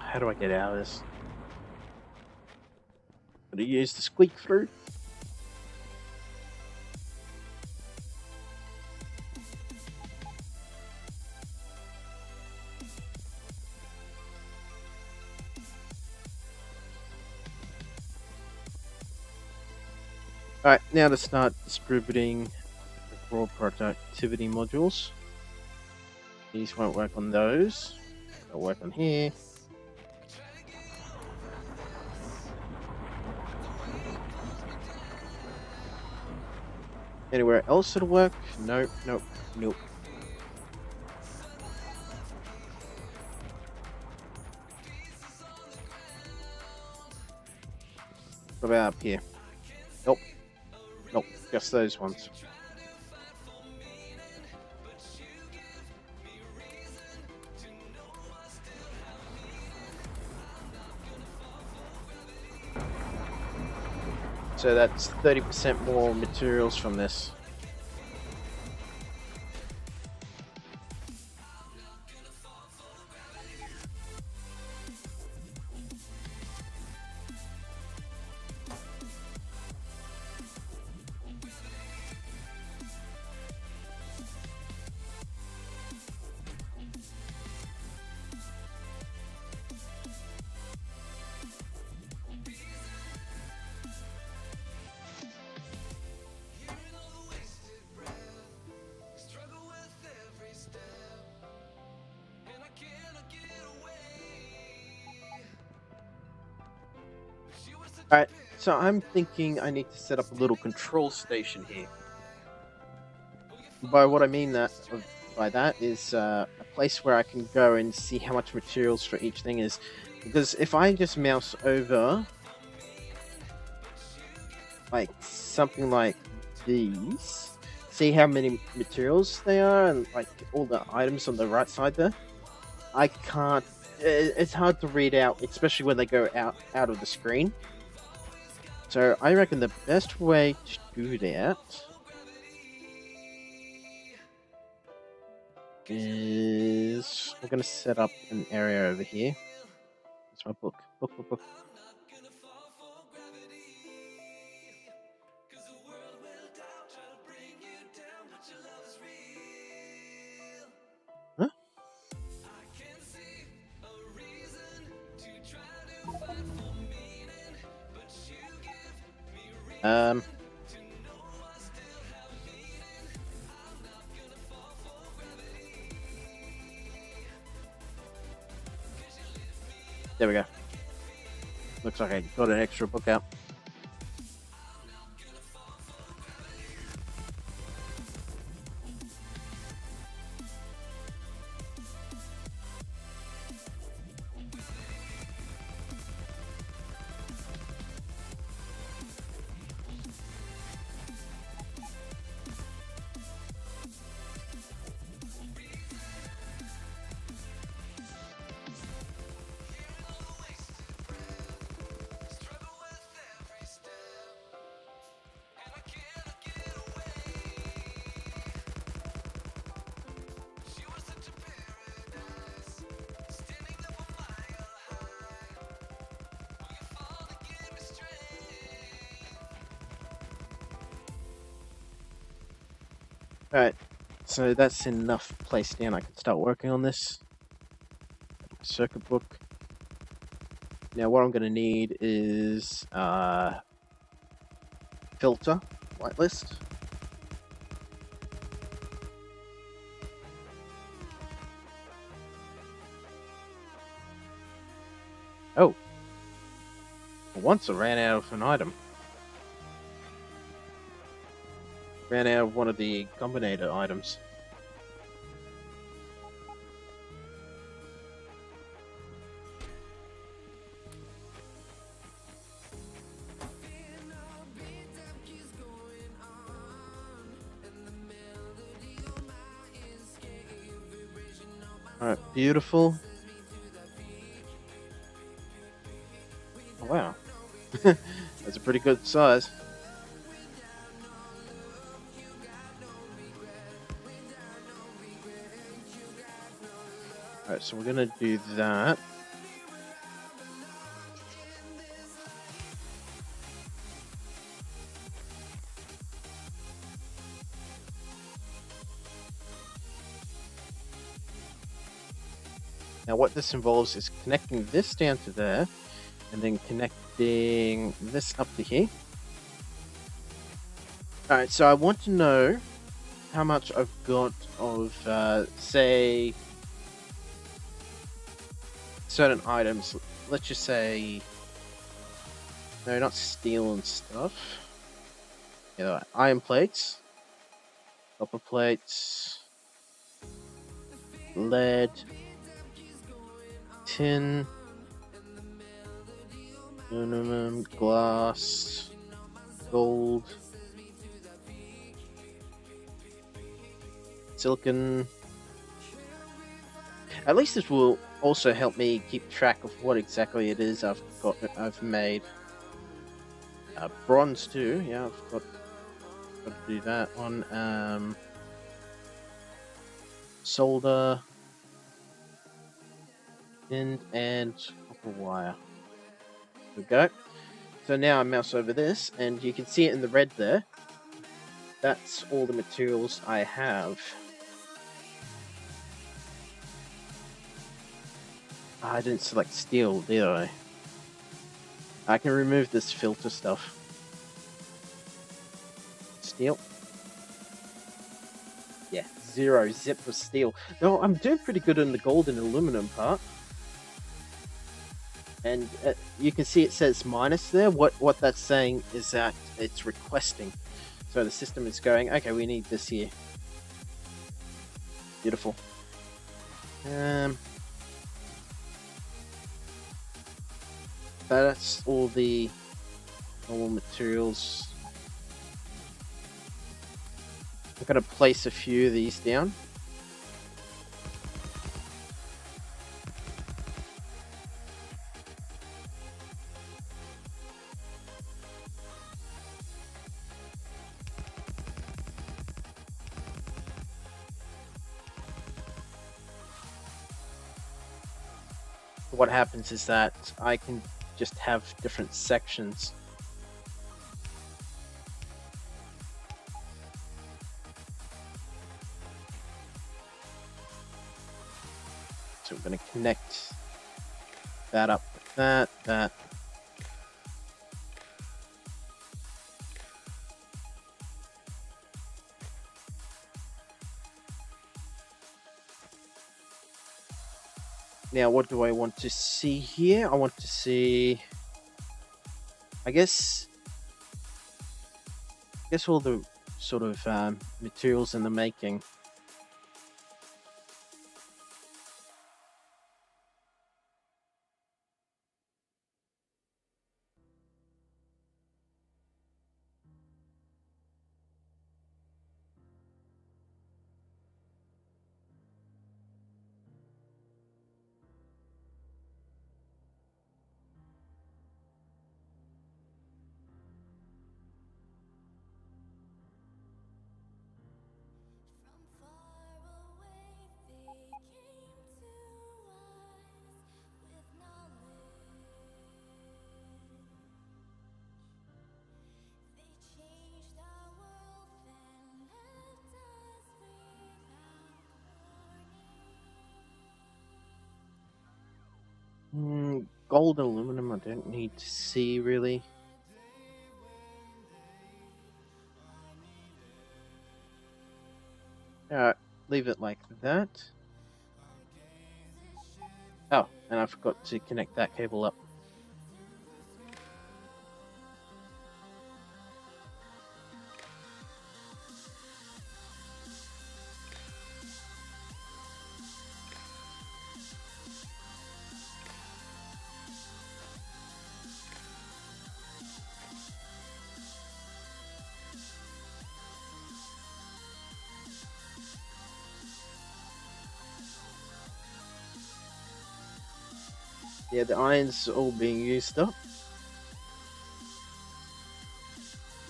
How do I get out of this? Gotta use the squeak through. Alright, now to start distributing the raw productivity modules. These won't work on those. They'll work on here. Anywhere else it'll work? Nope, nope, nope. What about up here? Nope. Nope, just those ones. So that's 30% more materials from this. Alright, so I'm thinking I need to set up a little control station here. By what I mean by that is a place where I can go and see how much materials for each thing is. Because if I just mouse over like something like these, see how many materials they are and like all the items on the right side there, I can't, it's hard to read out, especially when they go out of the screen. So I reckon the best way to do that is I'm going to set up an area over here. It's my book. Book. Huh? There we go. Looks like I got an extra book out. Alright, so that's enough placed down. I can start working on this. Circuit book. Now what I'm going to need is filter, whitelist. Oh, for once I ran out of an item. Ran out of one of the combinator items. Alright, beautiful. Oh, wow. That's a pretty good size. Alright, so we're gonna do that. Now what this involves is connecting this down to there, and then connecting this up to here. Alright, so I want to know how much I've got of, say, certain items. Let's just say, no, not steel and stuff. Yeah, like iron plates, copper plates, lead, tin, aluminum, glass, gold, silicon. At least this will also help me keep track of what exactly it is I've made. Bronze too, yeah, I've got to do that one. Solder, tin, and copper wire. There we go. So now I mouse over this, and you can see it in the red there. That's all the materials I have. I didn't select steel, did I? I can remove this filter stuff. Steel. Yeah, 0 zip for steel. No, I'm doing pretty good on the gold and aluminum part. And you can see it says minus there. What that's saying is that it's requesting. So the system is going, okay, we need this here. Beautiful. That's all the normal materials. I'm going to place a few of these down. What happens is that I can just have different sections. So we're going to connect that up with that. Now, what do I want to see here? I want to see, I guess all the sort of materials in the making. From far away they came to us with knowledge. They changed our world and left us without Gold and aluminum I don't need to see really. Alright, leave it like that. Oh, and I forgot to connect that cable up. Yeah, the iron's all being used up.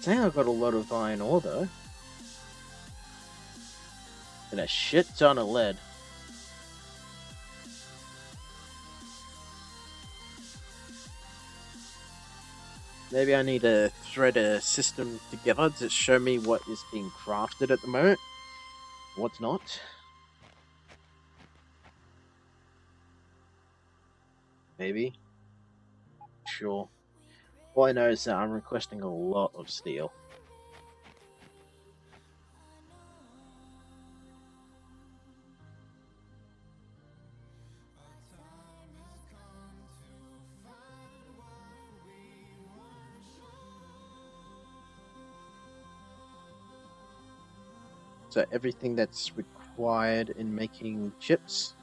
Saying I got a lot of iron ore though. And a shit ton of lead. Maybe I need to thread a system together to show me what is being crafted at the moment. What's not. Maybe. Sure. All I know is that I'm requesting a lot of steel. So everything that's required in making chips.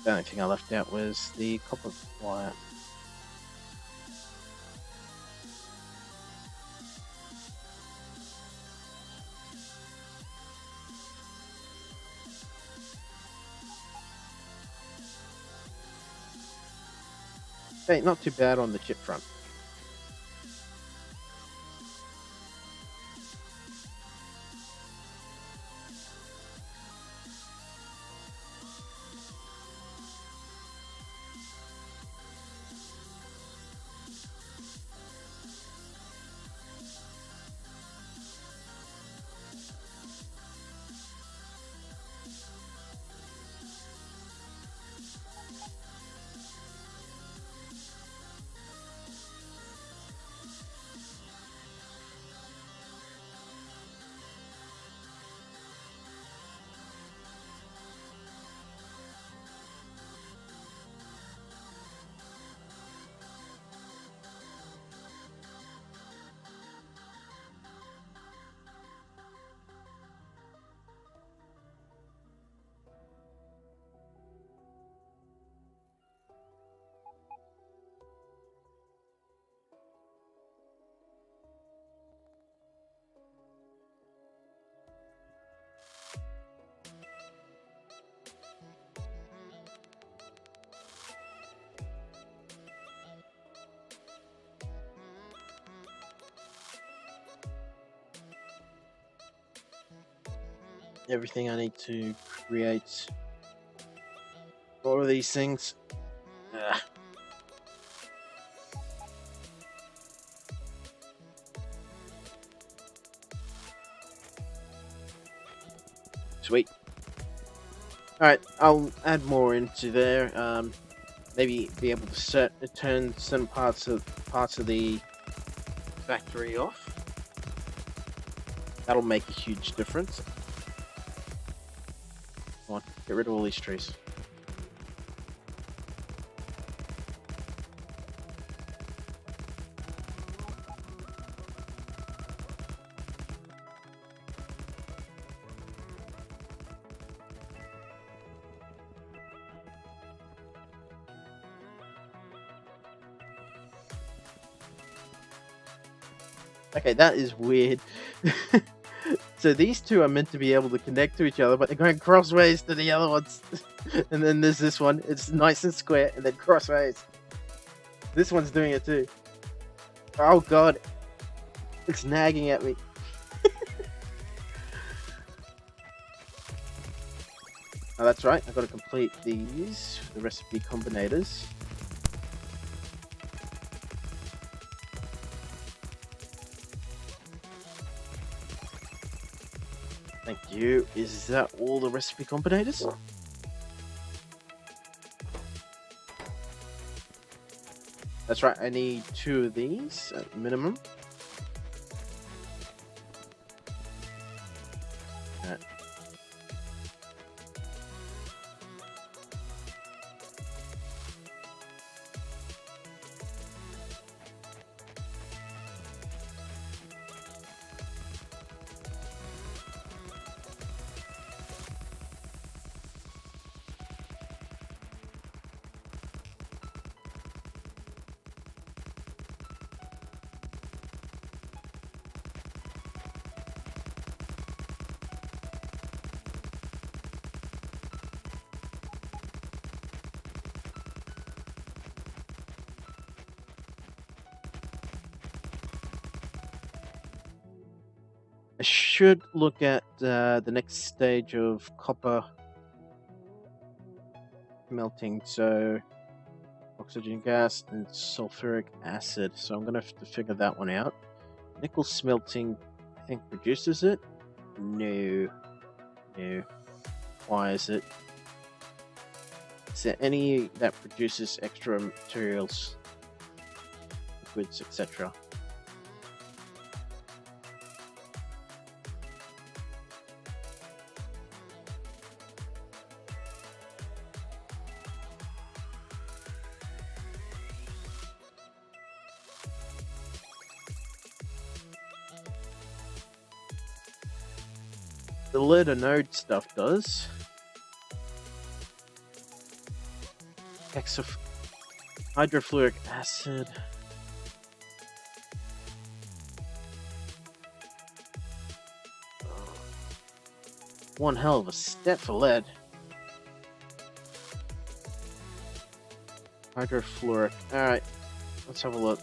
The only thing I left out was the copper wire. Hey, not too bad on the chip front. Everything I need to create all of these things. Ugh. Sweet. Alright, I'll add more into there. Maybe be able to turn some parts of the factory off. That'll make a huge difference. Come on, get rid of all these trees. Okay, that is weird. So these two are meant to be able to connect to each other, but they're going crossways to the other ones. And then there's this one. It's nice and square, and then crossways. This one's doing it too. Oh god. It's nagging at me. Oh, that's right. I've got to complete these, the recipe combinators. Thank you. Is that all the recipe combinators? That's right. I need 2 of these at minimum. Alright. I should look at the next stage of copper melting, so oxygen gas and sulfuric acid. So I'm going to have to figure that one out. Nickel smelting, I think, produces it. No. Why is it? Is there any that produces extra materials, liquids, etc.? The lead anode stuff does. Hydrofluoric acid. One hell of a step for lead. Hydrofluoric. Alright, let's have a look.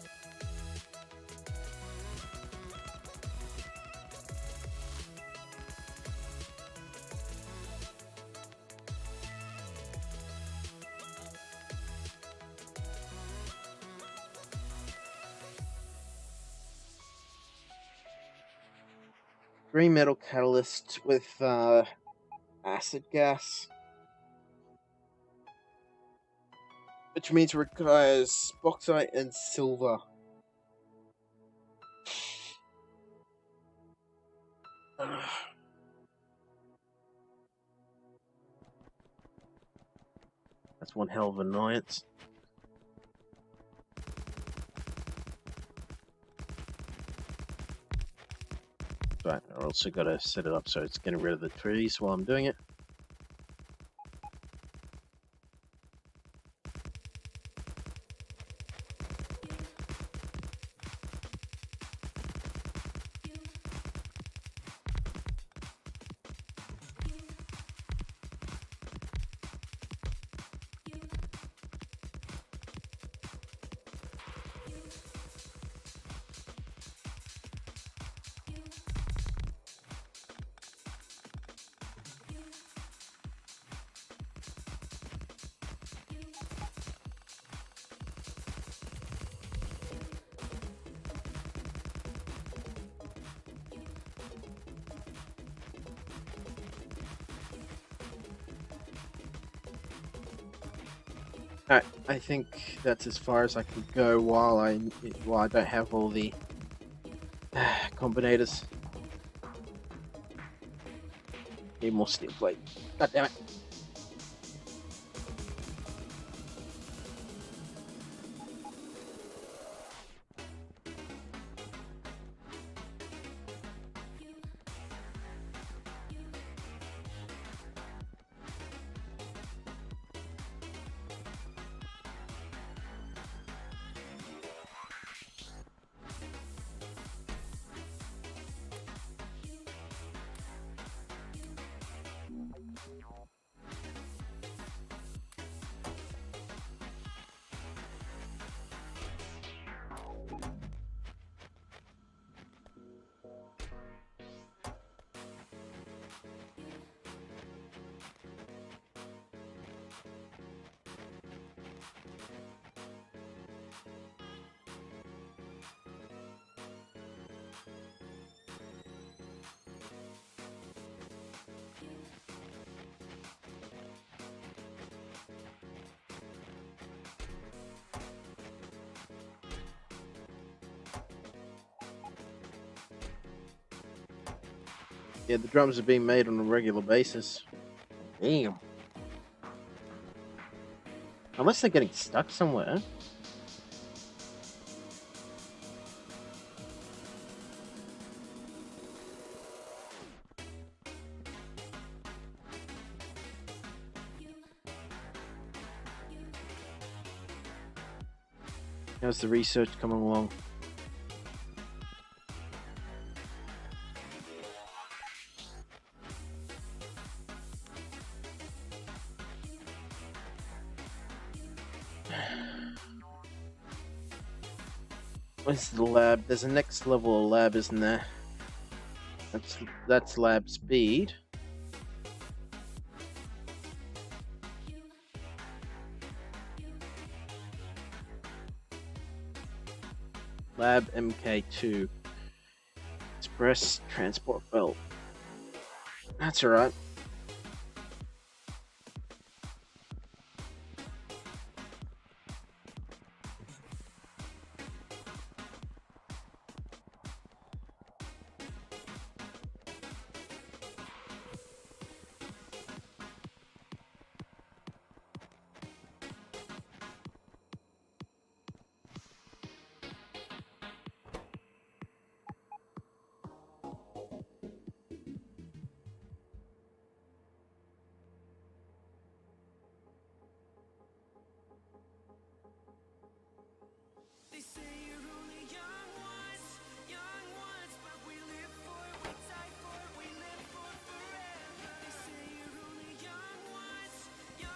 Green metal catalyst with acid gas, which means it requires bauxite and silver. That's one hell of an annoyance. Right, I also got to set it up so it's getting rid of the trees while I'm doing it. Alright, I think that's as far as I can go while I don't have all the combinators. Need more steel plate. God damn it. Yeah, the drums are being made on a regular basis. Damn. Unless they're getting stuck somewhere. How's the research coming along? Where's the lab? There's a next level of lab, isn't there? That's lab speed. Lab MK2. Express transport belt. That's alright.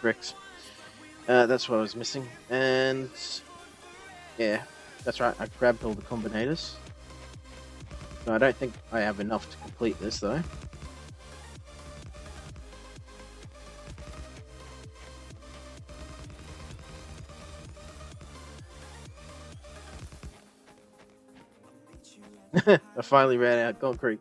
Bricks. That's what I was missing. And yeah, that's right. I grabbed all the combinators. So I don't think I have enough to complete this though. I finally ran out of concrete.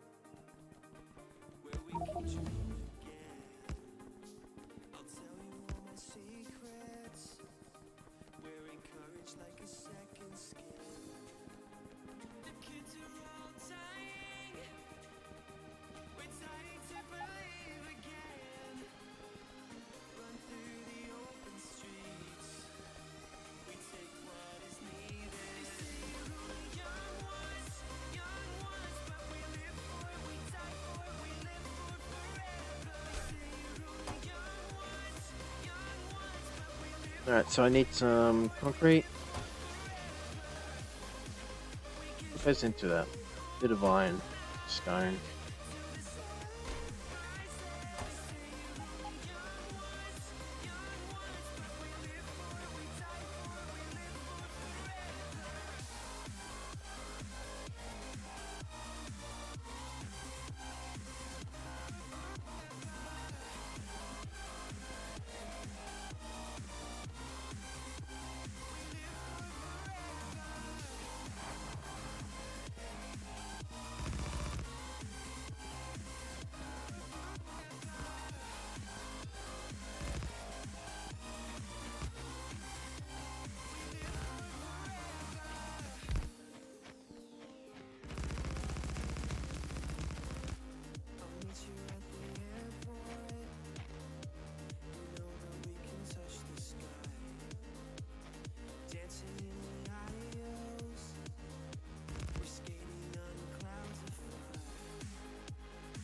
Alright, so I need some concrete. What goes into that? Bit of iron, stone.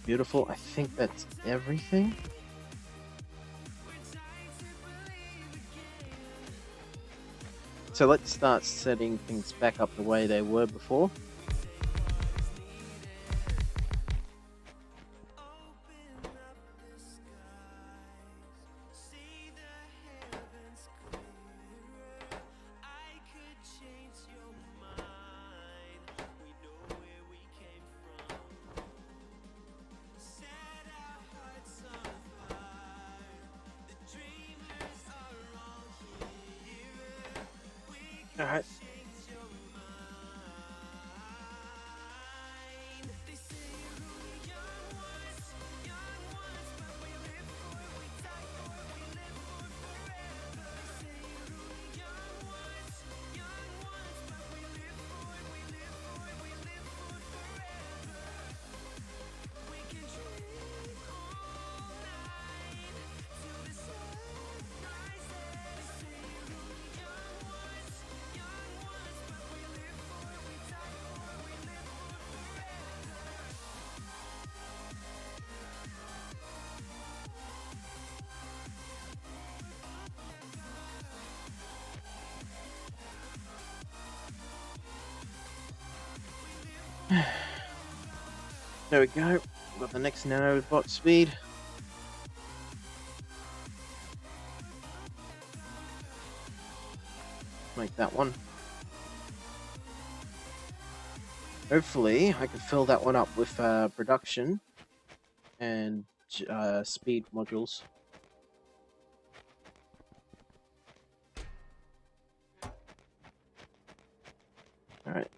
Beautiful. I think that's everything. So let's start setting things back up the way they were before. All right. There we go. Got the next nanobot speed. Like that one. Hopefully, I can fill that one up with production and speed modules. All right.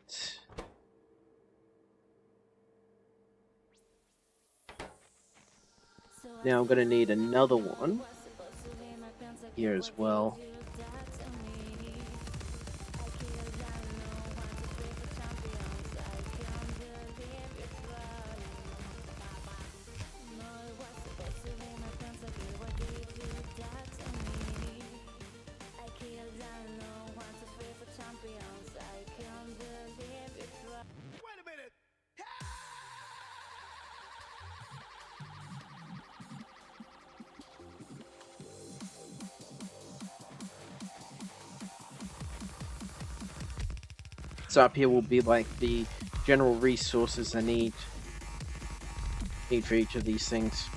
Now I'm going to need another one here as well. So up here will be like the general resources I need for each of these things.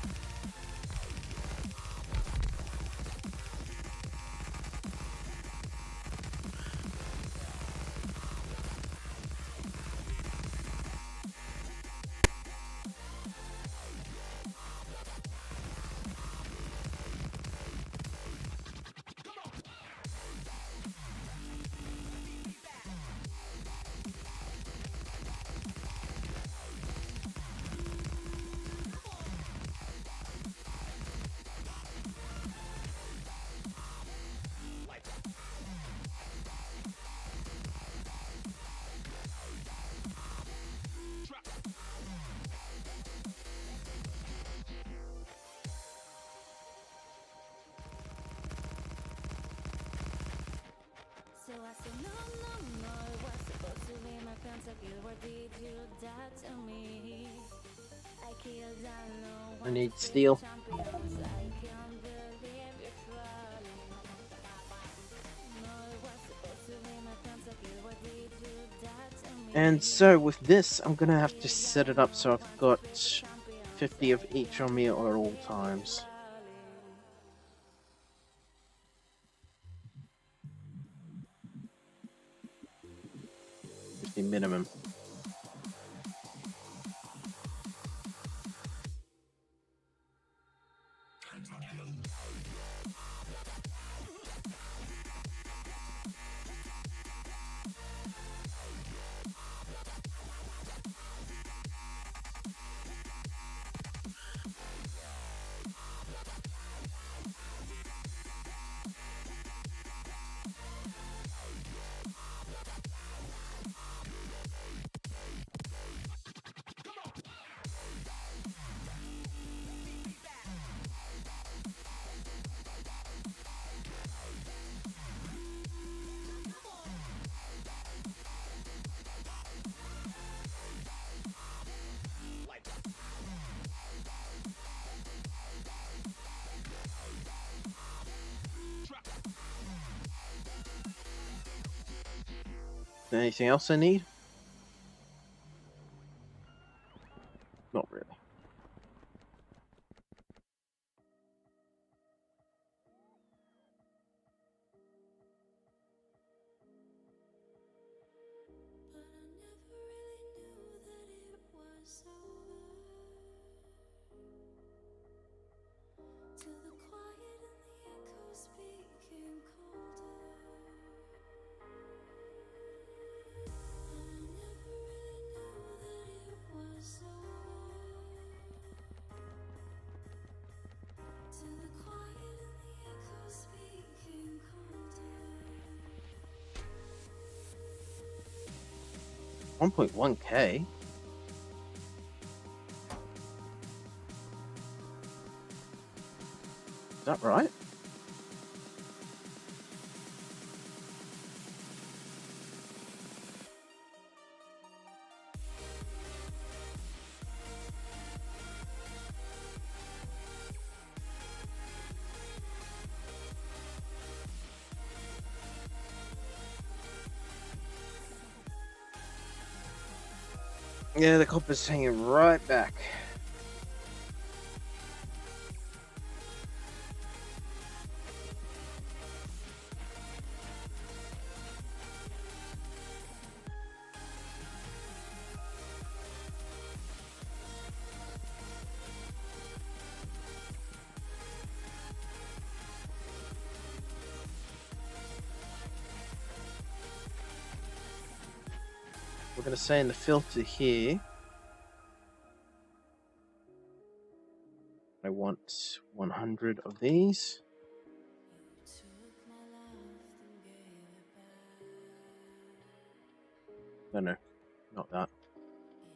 So I said, no, it was supposed to be my pentakill. What did you do to me? I killed I need steel. champions. I can't believe you're falling. No, it was supposed to be my pentakill. What did you do to me? And so with this, I'm going to have to set it up so I've got 50 of each on me at all times. The minimum. Anything else I need? Not really. But I never really knew that it was over till the quiet and the echoes became colder. And I never really knew that it was over till the quiet and the echoes became colder. 1.1k. Is that right? Yeah, the copper's hanging right back. We're going to say in the filter here, I want 100 of these. You took my love and gave it back. No, not that.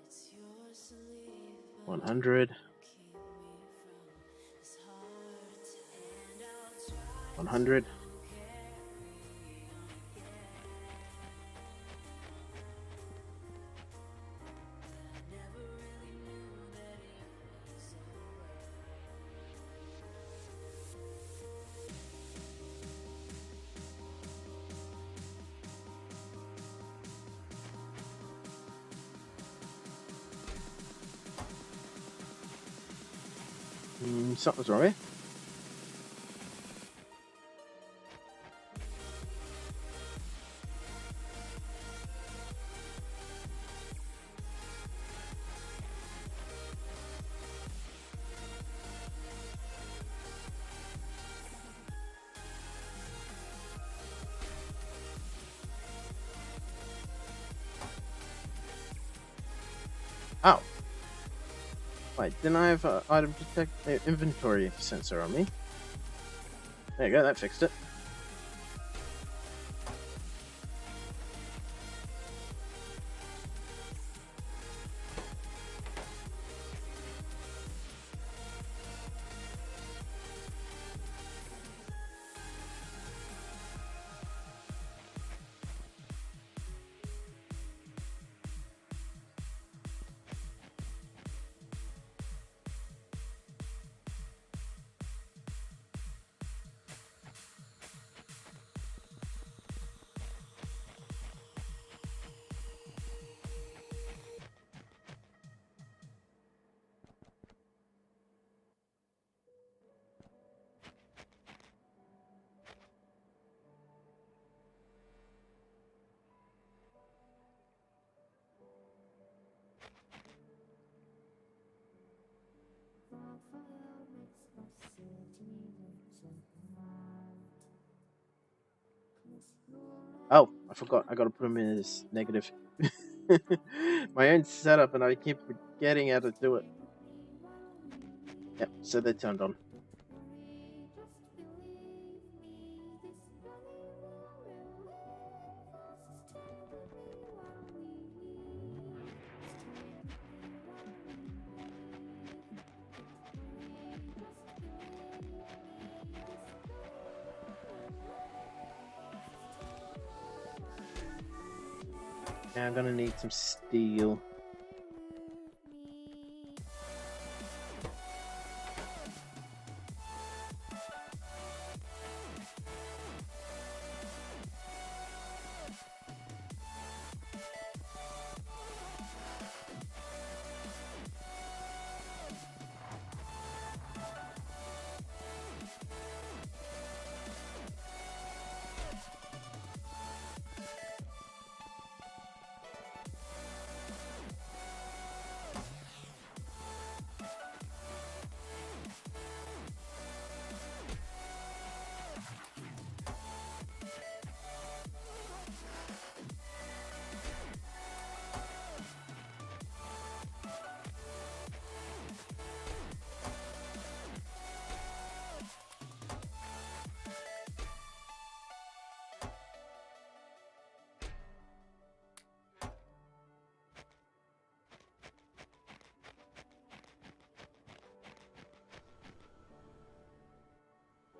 It's yours to leave, but 100, keep me from this heart. And I'll try 100. to carry on again. I never really knew that it was over. Something's wrong here. Oh. Wait, didn't I have an item detect inventory sensor on me? There you go, that fixed it. Oh, I forgot. I gotta put them in as negative. My own setup, and I keep forgetting how to do it. Yep, so they turned on. Now I'm gonna need some steel.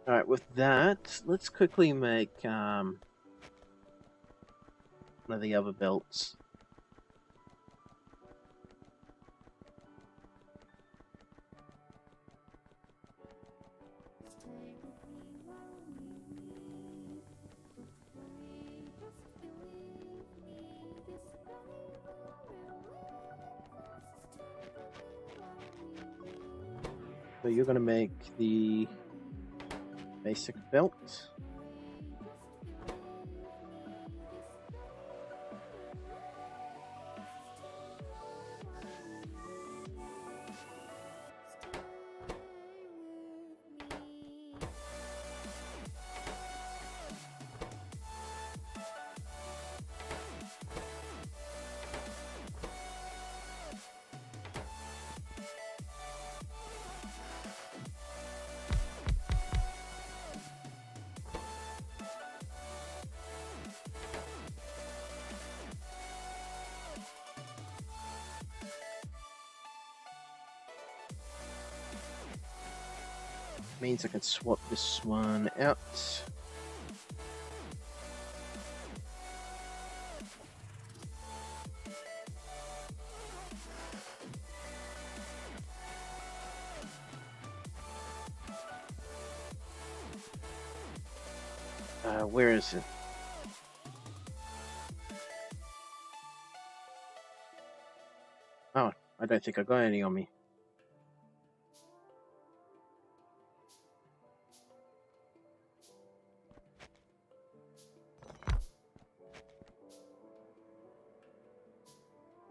All right, with that, let's quickly make one of the other belts. So you're going to make the basic belt. Means I can swap this one out. Where is it? Oh, I don't think I got any on me.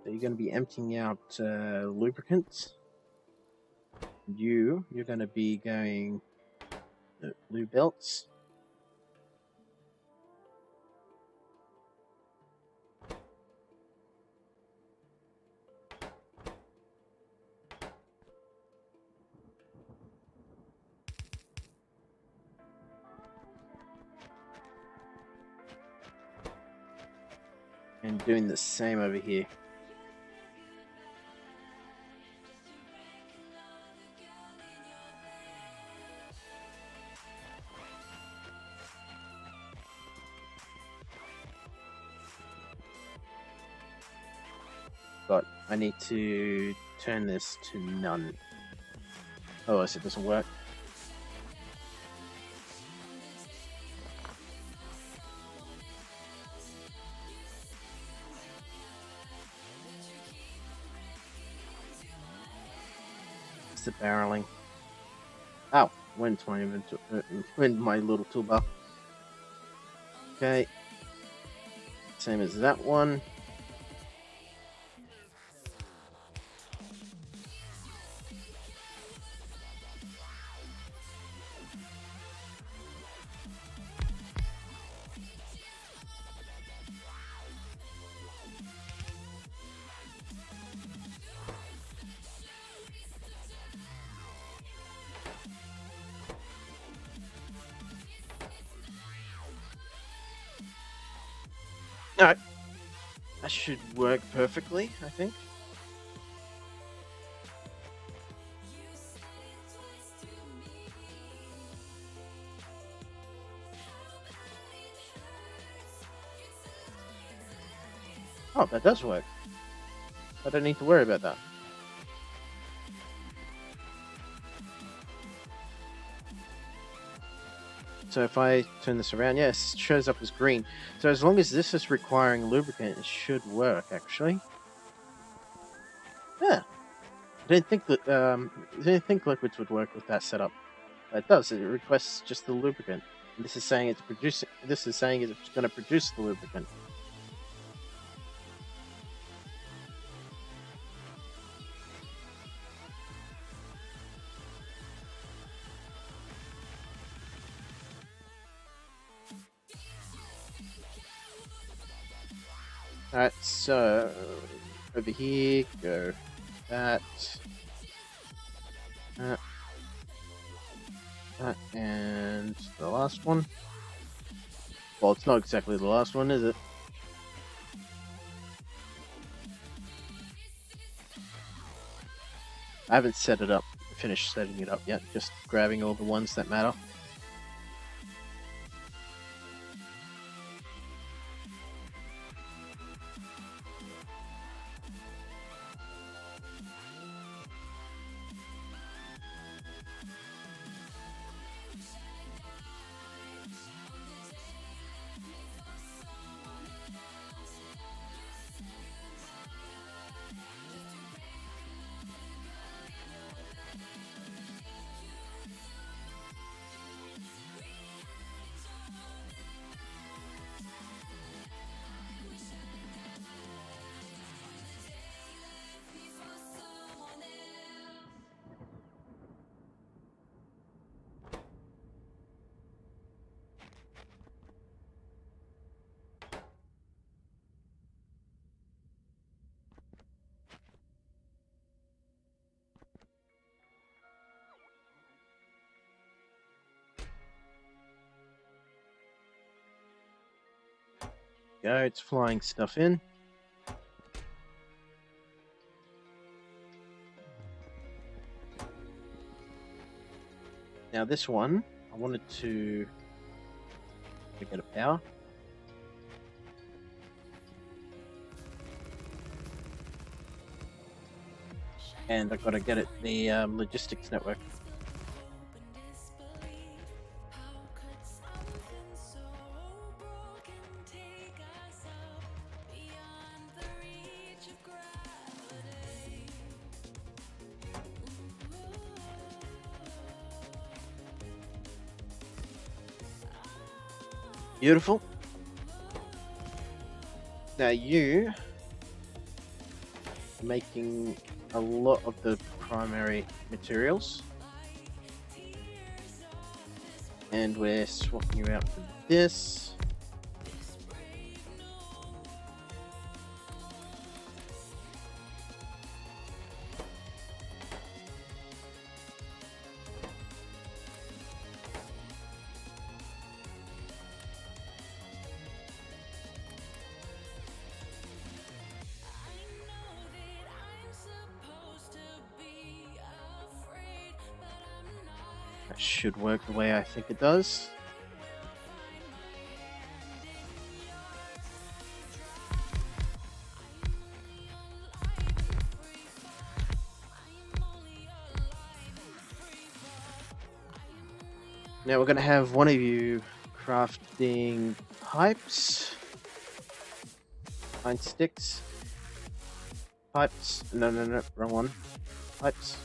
So you're going to be emptying out lubricants. You're going to be going lube belts. And doing the same over here. But I need to turn this to none. Otherwise it doesn't work. It's the barreling. Ow! Went my inventory. Went my little toolbar. Okay. Same as that one. Alright. That should work perfectly, I think. Oh, that does work. I don't need to worry about that. So if I turn this around, yes, it shows up as green. So as long as this is requiring lubricant, it should work, actually. Yeah. I didn't think liquids would work with that setup. It does. It requests just the lubricant. And this is saying it's producing. This is saying it's going to produce the lubricant. Alright, so over here, go that, that, and the last one. Well, it's not exactly the last one, is it? I haven't set it up, finished setting it up yet, just grabbing all the ones that matter. Go, it's flying stuff in. Now this one, I wanted to get a power. And I've got to get it the logistics network. Beautiful. Now you are making a lot of the primary materials. And we're swapping you out for this. That should work the way I think it does. Now we're going to have one of you crafting pipes, pine sticks, pipes, no, wrong one, pipes.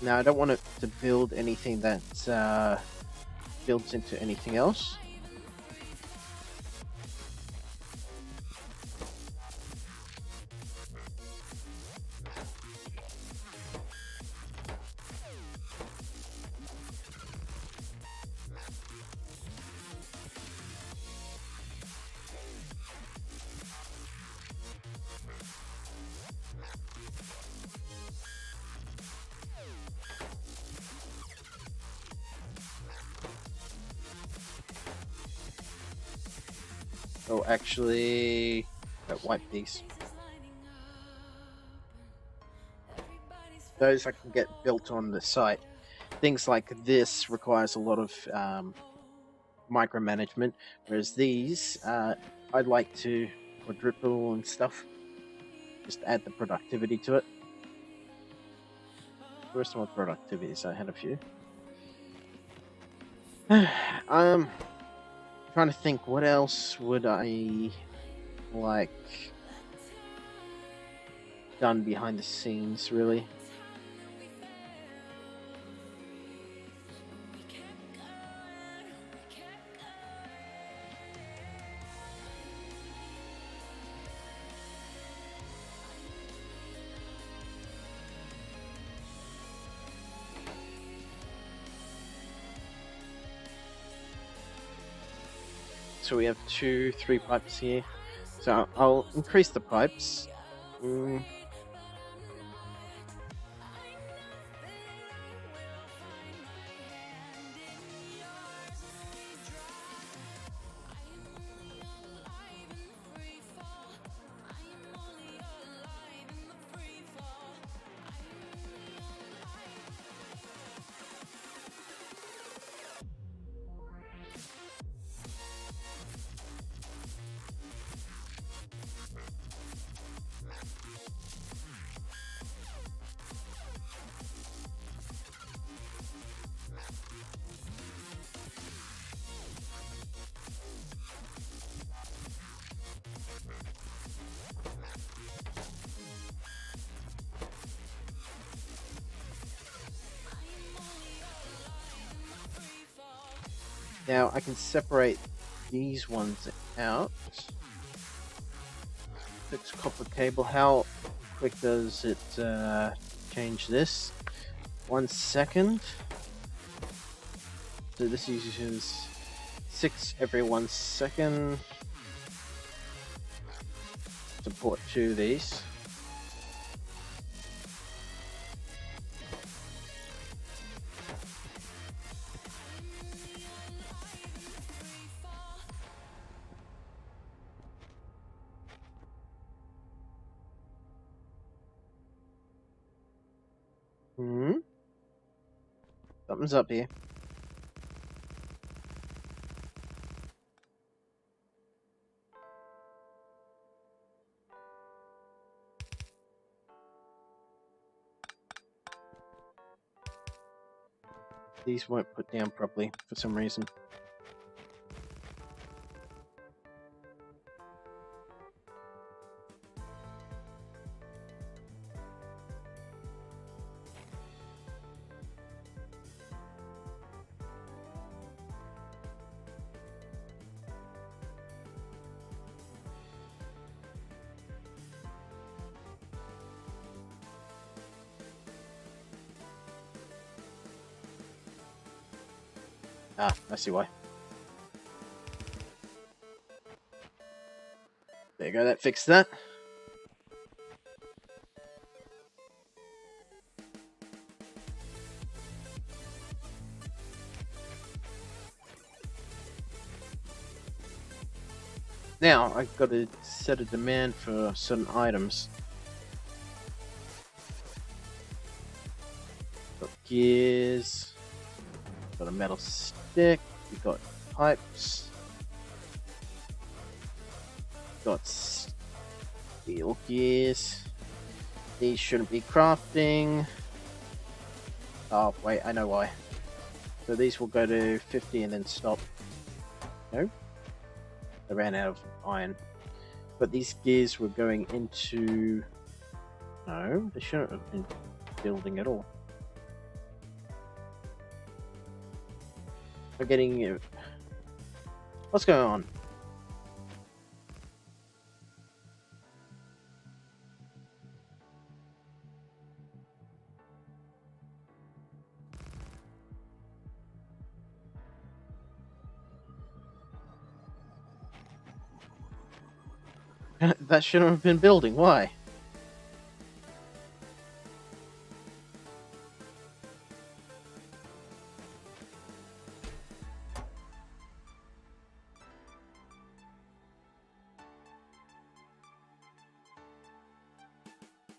Now I don't want it to build anything that builds into anything else. Oh, actually, that white piece. Those I can get built on the site. Things like this requires a lot of micromanagement, whereas these, I'd like to quadruple and stuff. Just add the productivity to it. Where's some more productivities? I had a few. Trying to think, what else would I like done behind the scenes, really? So we have 2, 3 pipes here. So I'll increase the pipes. Now I can separate these ones out. Fix copper cable. How quick does it change this? 1 second. So this uses 6 every 1 second. support two of these. Something's up here. These won't put down properly for some reason. Ah, I see why. There you go, that fixed that. Now, I've got to set a demand for certain items. Got gears, got a metal stick, we've got pipes, got steel gears. These shouldn't be crafting. Oh, wait, I know why. So these will go to 50 and then stop. No? I ran out of iron. But these gears were going into... No, they shouldn't have been building at all. I'm getting you. What's going on? That shouldn't have been building. Why?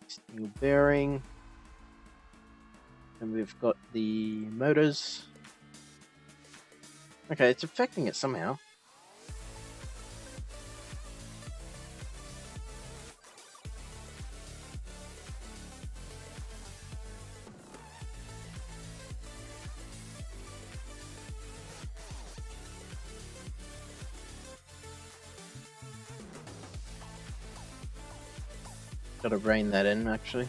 Steel bearing. And we've got the motors. Okay, it's affecting it somehow. Gotta rein that in, actually.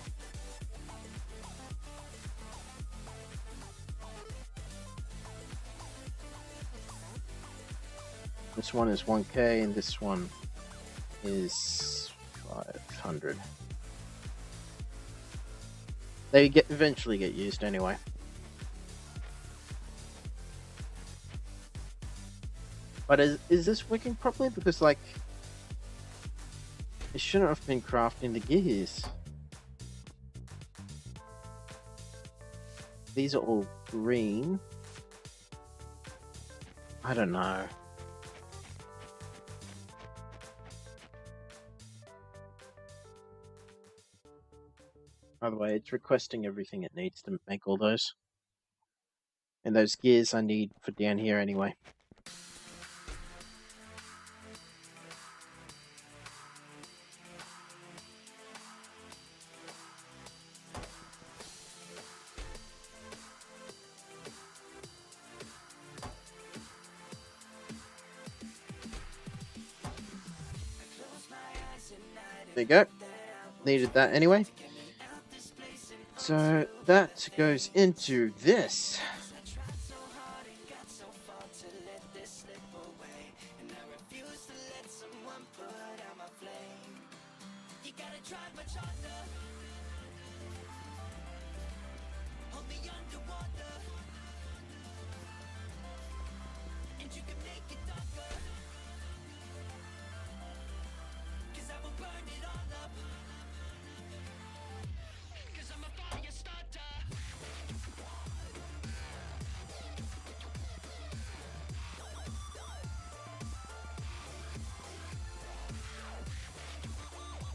This one is 1K and this one is 500. They eventually get used anyway. But is this working properly? Because, like, it shouldn't have been crafting the gears. These are all green. I don't know. By the way, it's requesting everything it needs to make all those. And those gears I need for down here anyway. There you go. Needed that anyway. So that goes into this.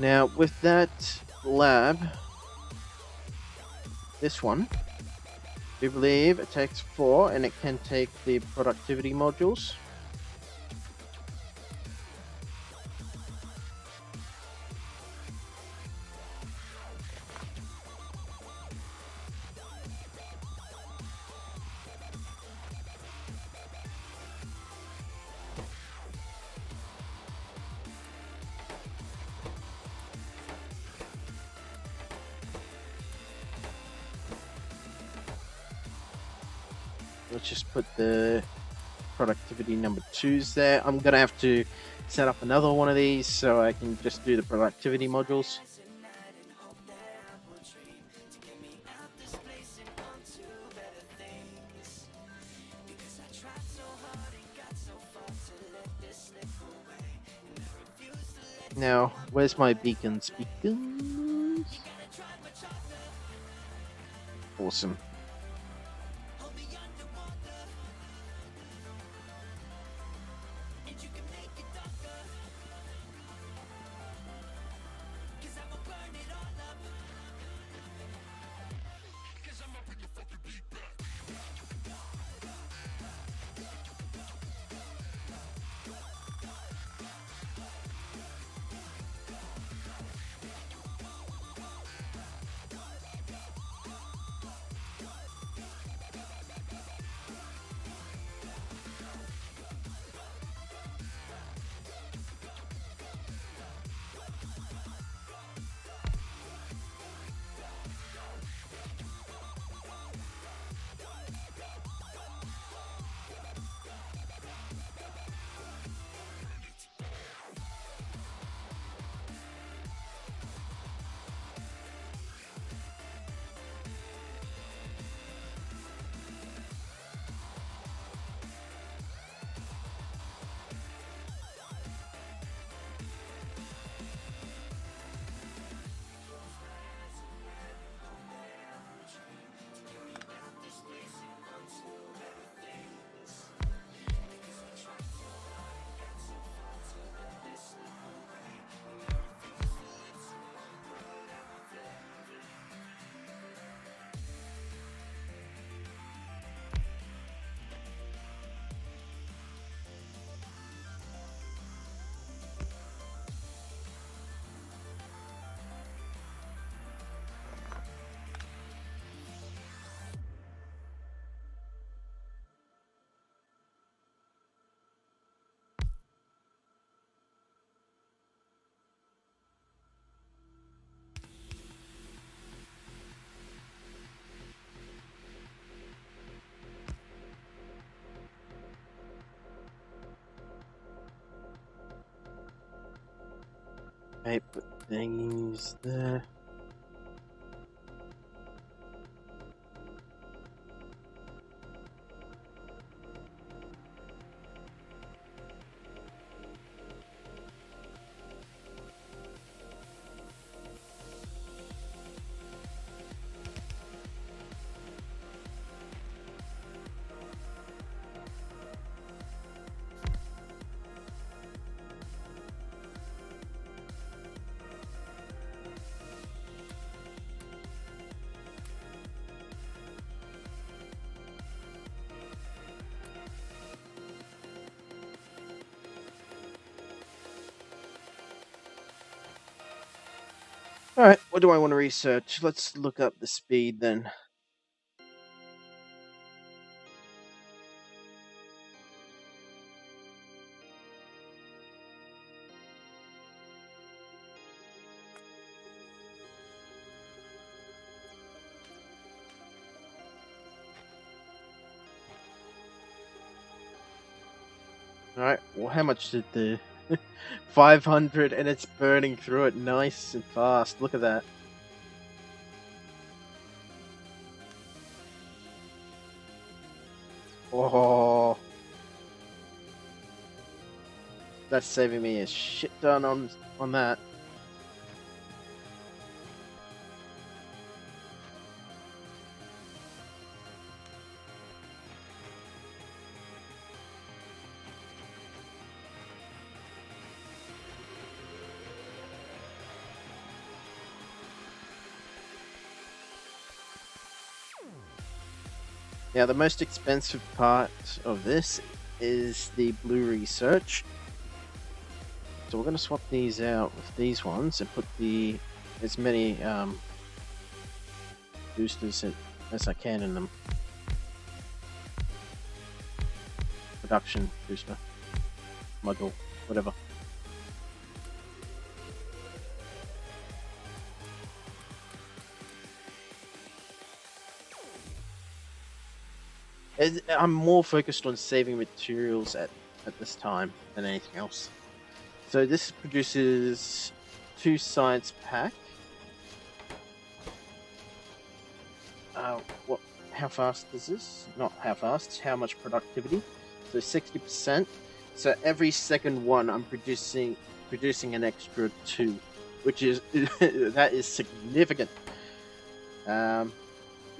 Now, with that lab, this one, we believe it takes 4 and it can take the productivity modules. Let's just put the productivity number 2s there. I'm gonna have to set up another one of these so I can just do the productivity modules. Now, where's my beacons? Beacons? Awesome. Okay, put these there. Alright, what do I want to research? Let's look up the speed then. Alright, well, how much did the 500 and it's burning through it nice and fast. Look at that. Oh, that's saving me a shit ton on that. Now, the most expensive part of this is the blue research. So we're going to swap these out with these ones and put as many boosters as I can in them. Production booster, module, whatever. I'm more focused on saving materials at this time than anything else. So this produces 2 science pack. What? How fast is this? Not how fast. How much productivity? So 60%. So every second one, I'm producing an extra 2, which is that is significant.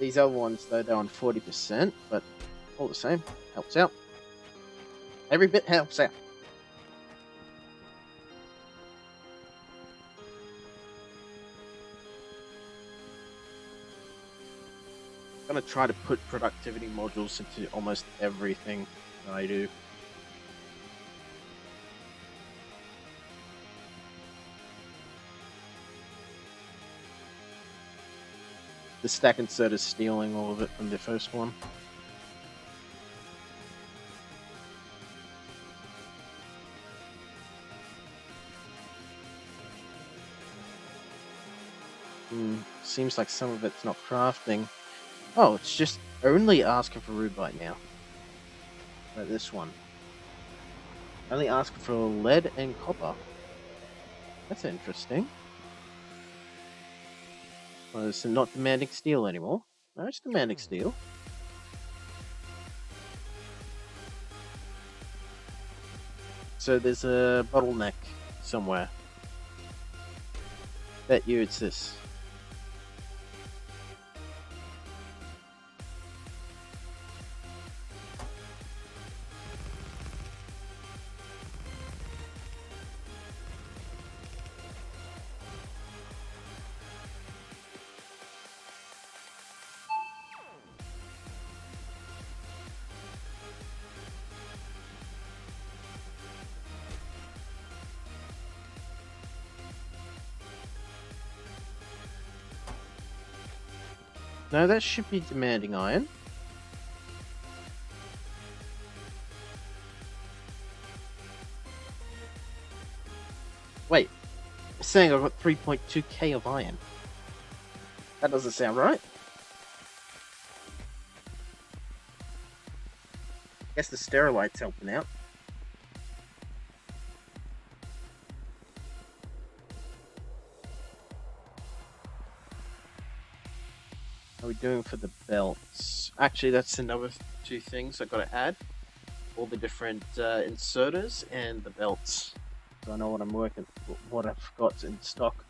These other ones though, they're on 40%, but all the same, helps out. Every bit helps out. I'm gonna try to put productivity modules into almost everything that I do. The stack insert is stealing all of it from the first one. Seems like some of it's not crafting. Oh, it's just only asking for rubite now. Like this one. Only asking for lead and copper. That's interesting. Well, it's not demanding steel anymore. No, it's demanding steel. So there's a bottleneck somewhere. Bet you it's this. No, that should be demanding iron. Wait, it's saying I've got 3.2k of iron. That doesn't sound right. Guess the sterilite's helping out. How are we doing for the belts? Actually, that's another 2 things I've got to add. All the different inserters and the belts. So I know what I've got in stock.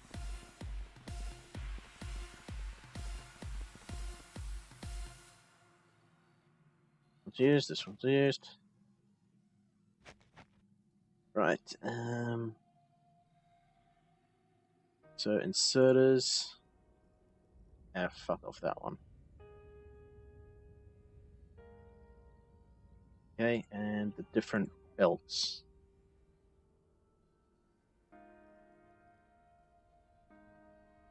This one's used. Right. So inserters. Fuck off that one. Okay, and the different belts.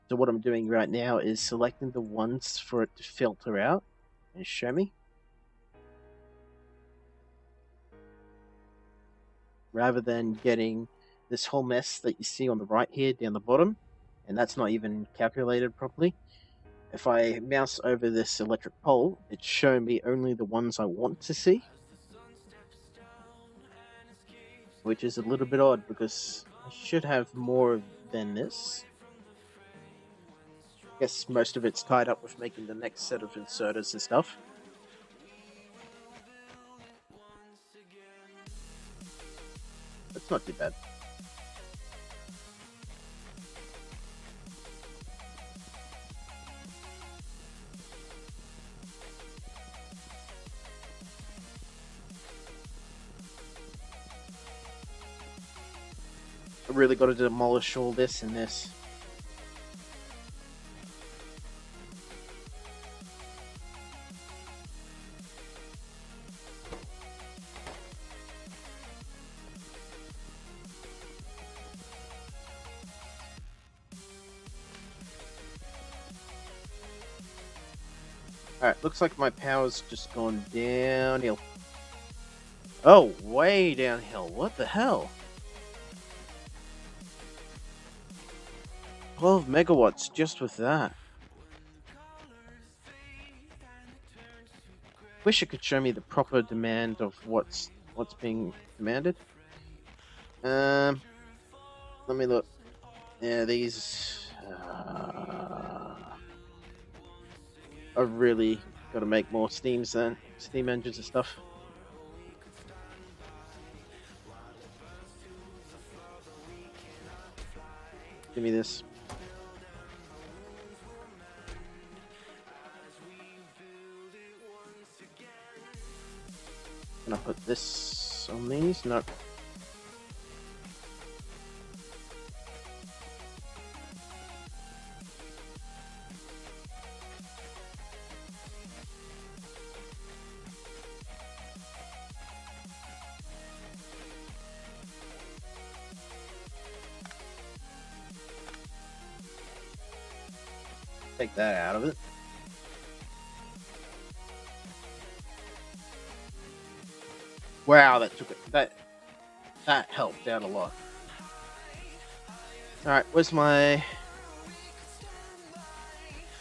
So what I'm doing right now is selecting the ones for it to filter out and show me. Rather than getting this whole mess that you see on the right here down the bottom, and that's not even calculated properly. If I mouse over this electric pole, it's showing me only the ones I want to see. Which is a little bit odd because I should have more than this. I guess most of it's tied up with making the next set of inserters and stuff. That's not too bad. I really got to demolish all this and this. Alright, looks like my power's just gone downhill. Oh, way downhill. What the hell? 12 megawatts just with that. Wish it could show me the proper demand of what's being demanded. Let me look. Yeah, these I've really got to make more steam engines and stuff. Give me this. Can I put this on these? No. Take that out of it. Wow, that took it. That helped out a lot. All right, where's my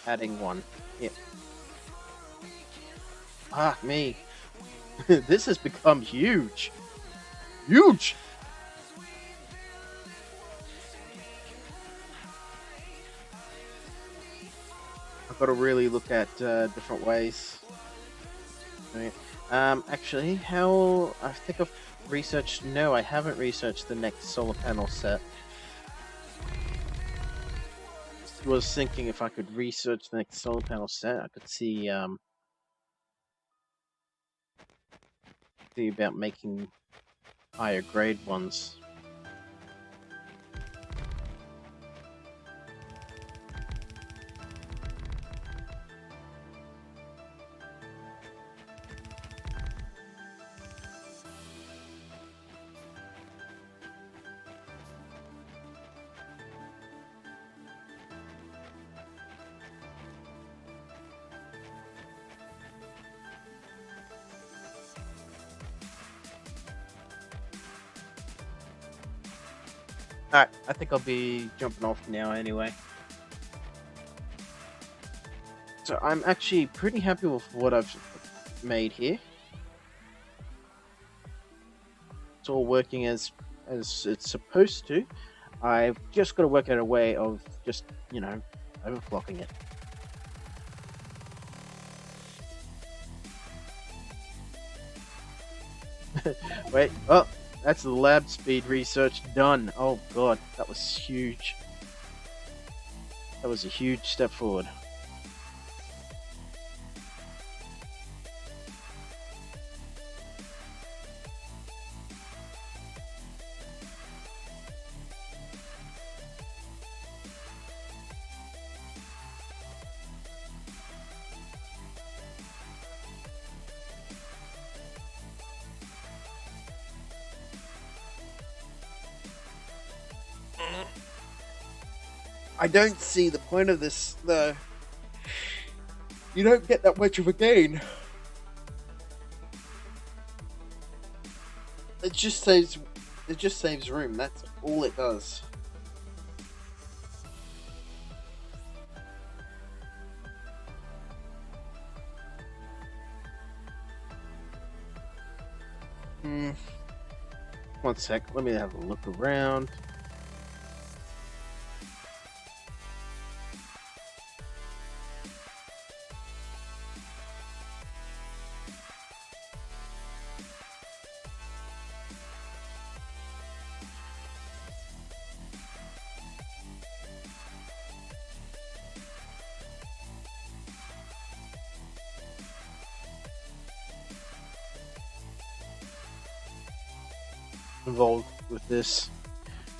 adding one? Yep. Ah, me. This has become huge. Huge. I've got to really look at different ways. Right. Actually, I think I've researched. No, I haven't researched the next solar panel set. Was thinking if I could research the next solar panel set, I could see about making higher grade ones. Alright, I think I'll be jumping off now anyway. So I'm actually pretty happy with what I've made here. It's all working as it's supposed to. I've just got to work out a way of just, overclocking it. Wait, oh, that's the lab speed research done. Oh god, that was huge. That was a huge step forward. I don't see the point of this, though. You don't get that much of a gain. It just saves room. That's all it does. One sec. Let me have a look around. Involved with this.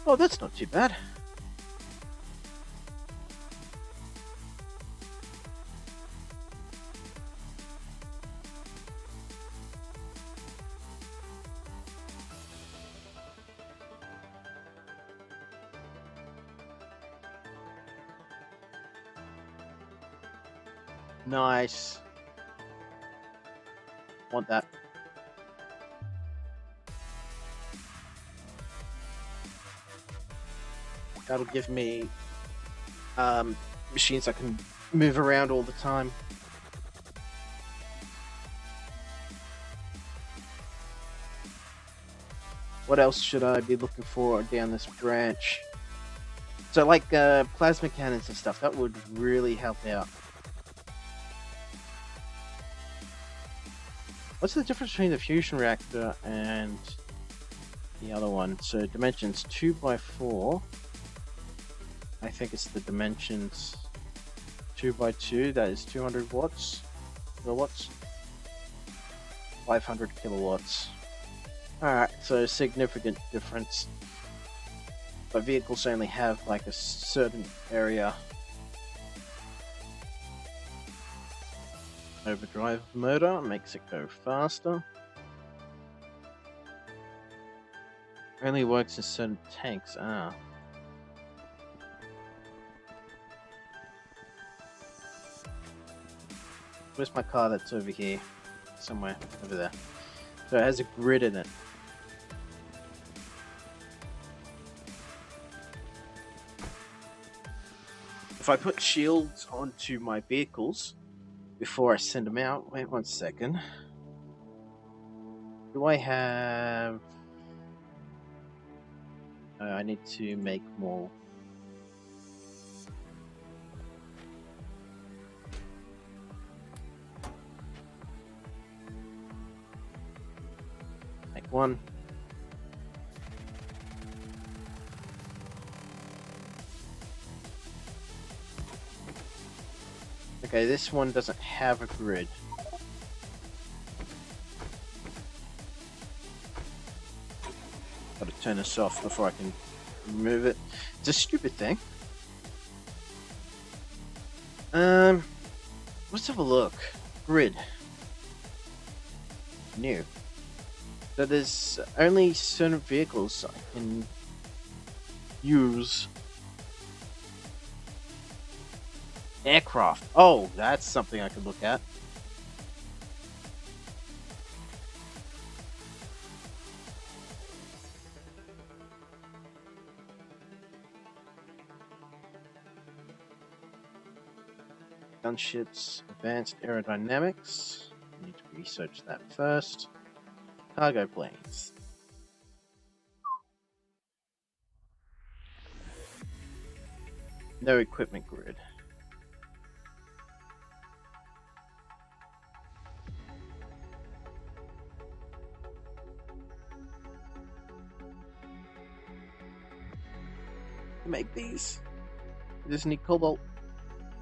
Oh, that's not too bad. Nice. want that. That'll give me machines I can move around all the time. What else should I be looking for down this branch? So like plasma cannons and stuff, that would really help out. What's the difference between the fusion reactor and the other one? So dimensions 2x4. I think it's the dimensions 2x2. That is 200 watts, kilowatts, 500 kilowatts. Alright, so significant difference. But vehicles only have like a certain area. Overdrive motor makes it go faster. Only works in certain tanks. Ah. Where's my car that's over here? Somewhere over there. So it has a grid in it. If I put shields onto my vehicles before I send them out, wait 1 second. Do I have... I need to make more. Make one. Okay, this one doesn't have a grid. Gotta turn this off before I can remove it. It's a stupid thing. Let's have a look. Grid. New. So there's only certain vehicles I can use. Aircraft. Oh, that's something I could look at. Gunships, advanced aerodynamics. I need to research that first. Cargo planes. No equipment grid. Make these. I just need cobalt.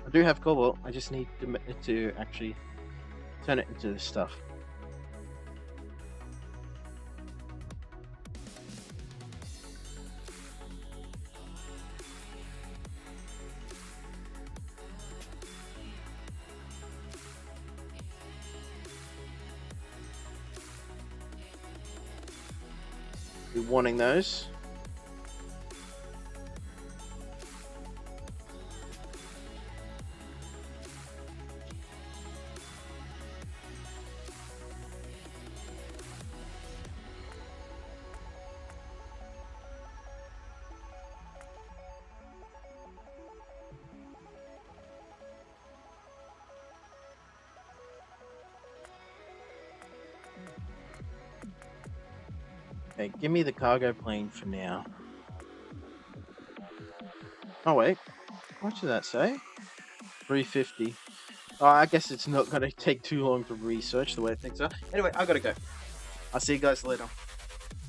I do have cobalt. I just need to actually turn it into this stuff. Be wanting those. Okay, give me the cargo plane for now. Oh wait, what did that say? 350. Oh, I guess it's not going to take too long to research the way things are. Anyway, I gotta go. I'll see you guys later.